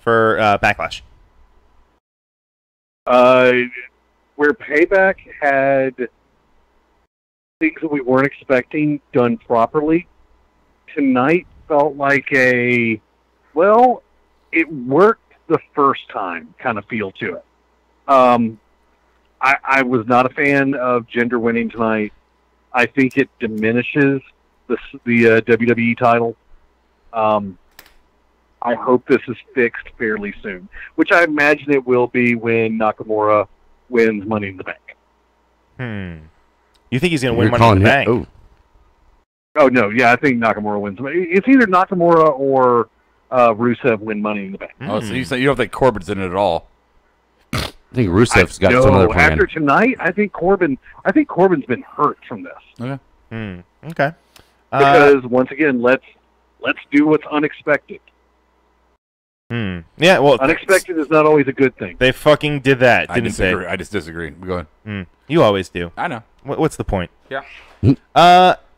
Backlash. Where Payback had things that we weren't expecting done properly, tonight felt like it worked the first time kind of feel to it. I was not a fan of Jinder winning tonight. I think it diminishes the WWE title. I hope this is fixed fairly soon, which I imagine it will be when Nakamura wins Money in the Bank. You think he's going to win Money in the Bank? Oh, no. Yeah, I think Nakamura wins. It's either Nakamura or Rusev win Money in the Bank. Oh, so you don't think Corbin's in it at all? I think Rusev's got some other plan. After tonight, I think Corbin's been hurt from this. Okay. Okay. Because once again, let's do what's unexpected. Yeah, well, unexpected is not always a good thing. They fucking did that, didn't they? I just disagree. Go ahead. You always do. I know. What's the point? Yeah.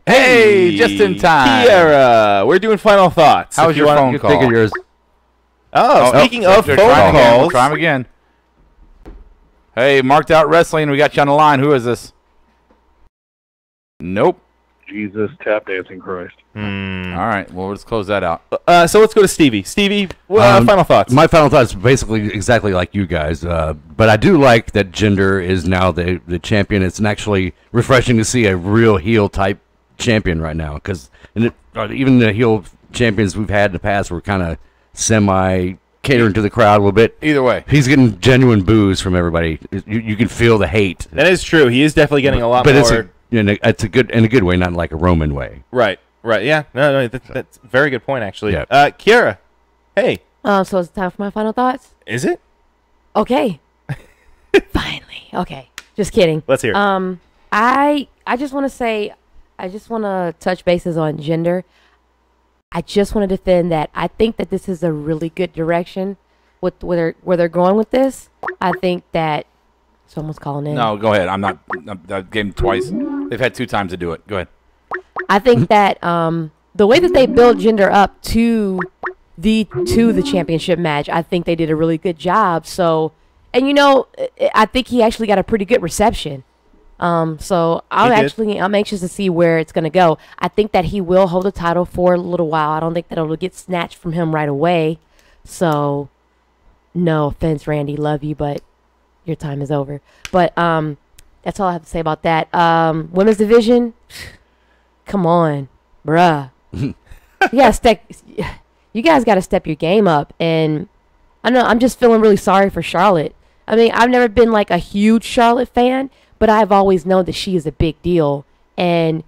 Hey, just in time. Kiera, we're doing final thoughts. How was your phone call? Think of yours. Speaking of phone calls. We'll try him again. Hey, Marked Out Wrestling, we got you on the line. Who is this? Nope. Jesus, tap dancing Christ. All right, well, let's close that out. So let's go to Stevie. Stevie, final thoughts. My final thoughts basically exactly like you guys, but I do like that Jinder is now the champion. It's actually refreshing to see a real heel type champion right now, because even the heel champions we've had in the past were kind of semi catering to the crowd a little bit. Either way, he's getting genuine boos from everybody. You can feel the hate. That is true. He is definitely getting a lot more. It's a good in a good way, not like a Roman way. Right. Yeah. No, that's a very good point, actually. Yeah. Kiera, hey. So it's time for my final thoughts? Is it? Okay. Finally. Okay. Just kidding. Let's hear it. I just want to say, I just want to touch bases on Jinder. I just want to defend that. I think that this is a really good direction with where they're going with this. I think that someone's calling in. No, go ahead. I gave them twice. They've had 2 times to do it. Go ahead. I think that the way that they build Jinder up to the championship match, I think they did a really good job. So, and I think he actually got a pretty good reception. So I'm anxious to see where it's gonna go. I think that he will hold the title for a little while. I don't think that it'll get snatched from him right away. So, no offense, Randy, love you, but your time is over. But that's all I have to say about that. Women's division, come on, bruh. You guys got to step your game up. And I know I'm just feeling really sorry for Charlotte. I mean, I've never been like a huge Charlotte fan, but I've always known that she is a big deal. And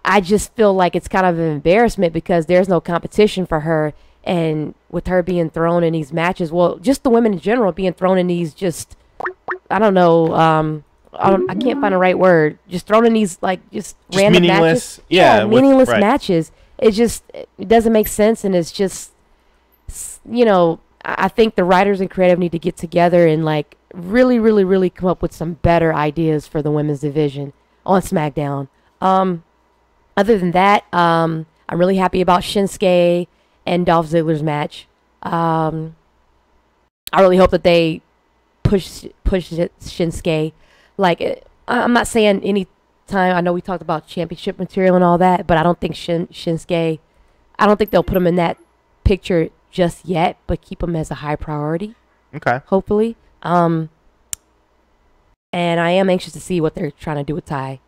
I just feel like it's kind of an embarrassment because there's no competition for her. And with her being thrown in these matches, well, just the women in general being thrown in these just, I don't know, I can't find the right word. Just thrown in these just random meaningless, matches. Meaningless matches. It doesn't make sense, and it's just, I think the writers and creative need to get together and really, really, really come up with some better ideas for the women's division on SmackDown. Other than that, I'm really happy about Shinsuke and Dolph Ziggler's match. I really hope that they push Shinsuke. I'm not saying any time. I know we talked about championship material and all that, but I don't think Shinsuke. I don't think they'll put him in that picture just yet, but keep him as a high priority. Okay. Hopefully. And I am anxious to see what they're trying to do with Ty.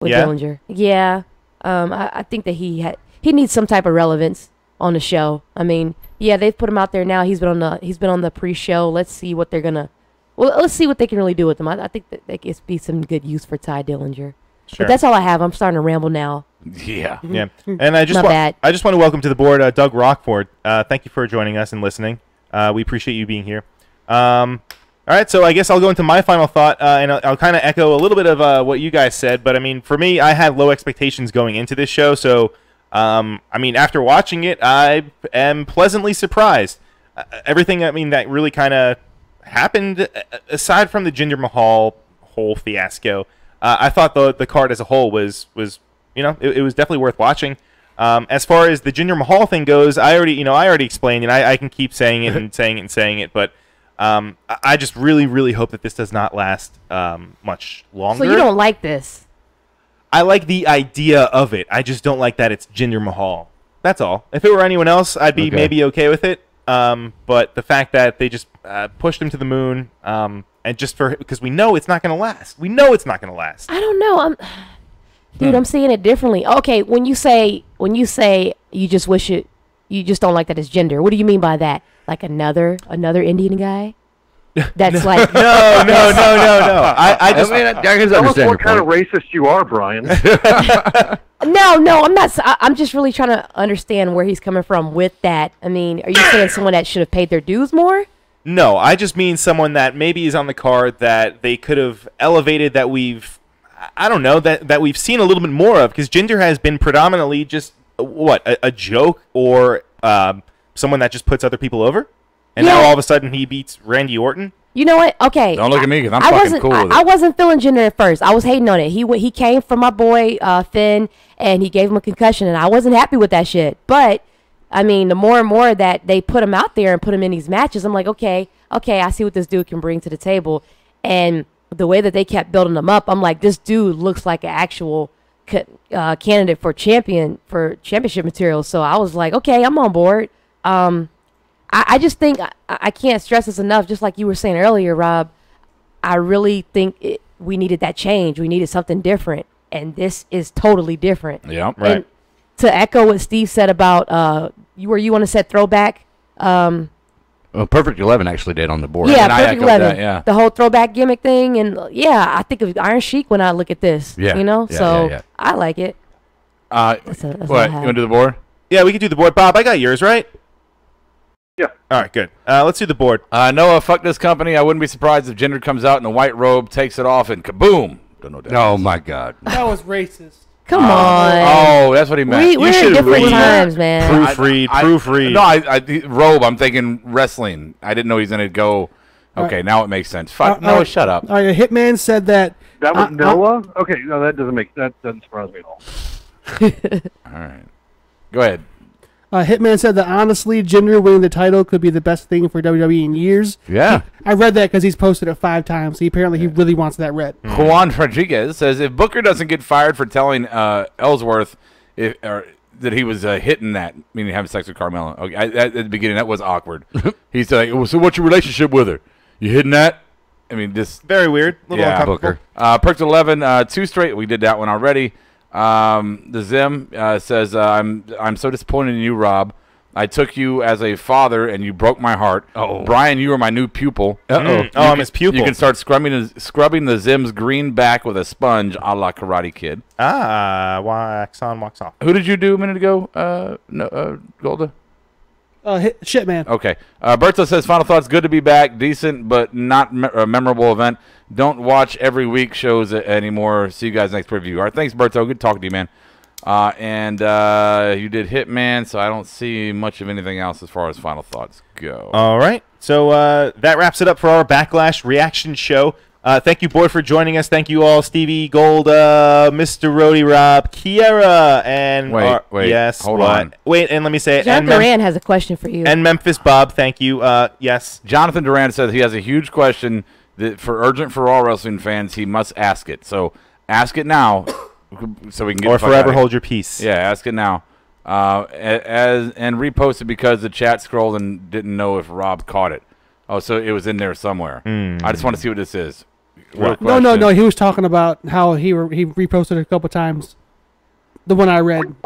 With Dillinger. Yeah. I think that he needs some type of relevance on the show. I mean, they've put him out there now. He's been on the pre-show. Let's see what they're gonna. Well, let's see what they can really do with him. I think that there could be some good use for Ty Dillinger. Sure. But that's all I have. I'm starting to ramble now. Yeah. Yeah. And I just want to welcome to the board Doug Rockford. Thank you for joining us and listening. We appreciate you being here. All right, so I guess I'll go into my final thought, and I'll kind of echo a little bit of what you guys said. But, I mean, for me, I had low expectations going into this show. So, I mean, after watching it, I am pleasantly surprised. Everything, that really kind of happened, aside from the Jinder Mahal whole fiasco, I thought the card as a whole was it was definitely worth watching. As far as the Jinder Mahal thing goes, I already explained, and I can keep saying it and saying it, but I just really, really hope that this does not last much longer. So you don't like this? I like the idea of it. I just don't like that it's Jinder Mahal. That's all. If it were anyone else, I'd be maybe okay with it. But the fact that they just pushed him to the moon, and just because we know it's not going to last. We know it's not going to last. I don't know. I'm seeing it differently. Okay, when you say you just wish it, you just don't like that it's Jinder. What do you mean by that? Like another Indian guy? That's like no. I just tell us what kind of racist you are, Brian. No, I'm not. I'm just really trying to understand where he's coming from with that. I mean, are you saying someone that should have paid their dues more? No, I just mean someone that maybe is on the card that they could have elevated, that that we've seen a little bit more of, because Jinder has been predominantly just a joke or someone that just puts other people over, and now all of a sudden he beats Randy Orton. You know what? Okay. Don't look at me because I'm fucking cool with it. I wasn't feeling Jinder at first. I was hating on it. He came from my boy Finn, and he gave him a concussion, and I wasn't happy with that shit. But I mean, the more and more that they put him out there and put him in these matches, I'm like, okay, I see what this dude can bring to the table. And the way that they kept building him up, I'm like, this dude looks like an actual candidate for championship material. So I was like, okay, I'm on board. I just think I can't stress this enough. Just like you were saying earlier, Rob, I really think we needed that change. We needed something different, and this is totally different. Yeah, right. And to echo what Steve said about you want to set throwback. Well, Perfect 11 actually did on the board. Yeah, and Perfect 11. The whole throwback gimmick thing, and I think of Iron Sheik when I look at this. Yeah, so I like it. That's what? You want to do the board? Yeah, we can do the board. Bob, I got yours, right? Yeah. All right, good. Let's do the board. Noah, fuck this company. I wouldn't be surprised if Jinder comes out in a white robe, takes it off, and kaboom. Don't know. Oh my God. That was racist. Come on. Oh, that's what he meant. We're in different times, man. Proofread. No, Robe, I'm thinking wrestling. I didn't know he's going to go. Okay, now it makes sense. No, shut up. All right, Hitman said that. That was Noah? Okay, no, that doesn't surprise me at all. All right. Go ahead. Hitman said that honestly, Jinder winning the title could be the best thing for WWE in years. Yeah. I read that because he's posted it 5 times. He really wants that red. Juan Rodriguez says if Booker doesn't get fired for telling Ellsworth that he was hitting that, meaning having sex with Carmella. Okay, at the beginning, that was awkward. He's like, well, so what's your relationship with her? You hitting that? I mean, this very weird. A little Booker. Perked 11, 2 straight. We did that one already. The Zim says, I'm so disappointed in you, Rob. I took you as a father, and you broke my heart. Oh, Brian, you are my new pupil. I'm his pupil. You can start scrubbing the Zim's green back with a sponge, a la Karate Kid. Wax on, wax off. Who did you do a minute ago? Golda. Shit, man. Okay. Berto says, final thoughts, good to be back. Decent, but not a memorable event. Don't watch every week shows anymore. See you guys next preview. All right, thanks, Berto. Good talking to you, man. And you did Hitman, so I don't see much of anything else as far as final thoughts go. All right. So that wraps it up for our Backlash reaction show. Thank you, Boyd, for joining us. Thank you all, Stevie, Golda, Mr. Rody, Rob, Kiera, and... Wait. Yes. Hold on. Wait, and let me say it. John Duran has a question for you. And Memphis Bob, thank you. Yes. Jonathan Duran says he has a huge question that urgent for all wrestling fans. He must ask it. So ask it now so we can get or forever hold your peace. Yeah, ask it now. And repost it because the chat scrolled and didn't know if Rob caught it. Oh, so it was in there somewhere. I just want to see what this is. No. He was talking about how he reposted it a couple times. The one I read.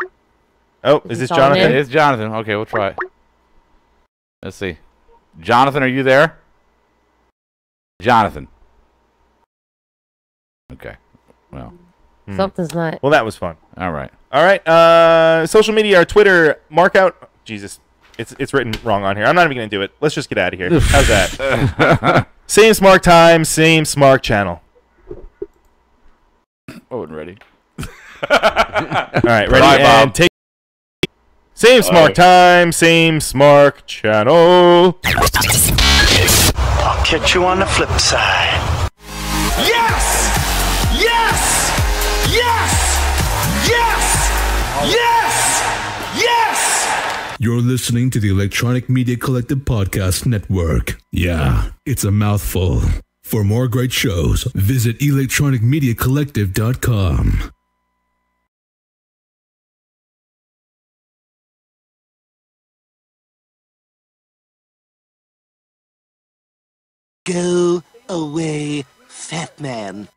Oh, is this Jonathan? It's Jonathan. Okay, we'll try it. Let's see. Jonathan, are you there? Jonathan. Okay. Well. Something's not. Well, that was fun. All right. All right. Social media, our Twitter, mark out. Jesus. It's written wrong on here. I'm not even going to do it. Let's just get out of here. How's that? Same smart time, same smart channel. Oh, and ready. All right, ready? Bye, Bob. And take. Same smart time, same smart channel. I'll catch you on the flip side. Yes! Yes! Yes! Yes! Yes! Yes! You're listening to the Electronic Media Collective Podcast Network. Yeah, it's a mouthful. For more great shows, visit electronicmediacollective.com. Go away, fat man.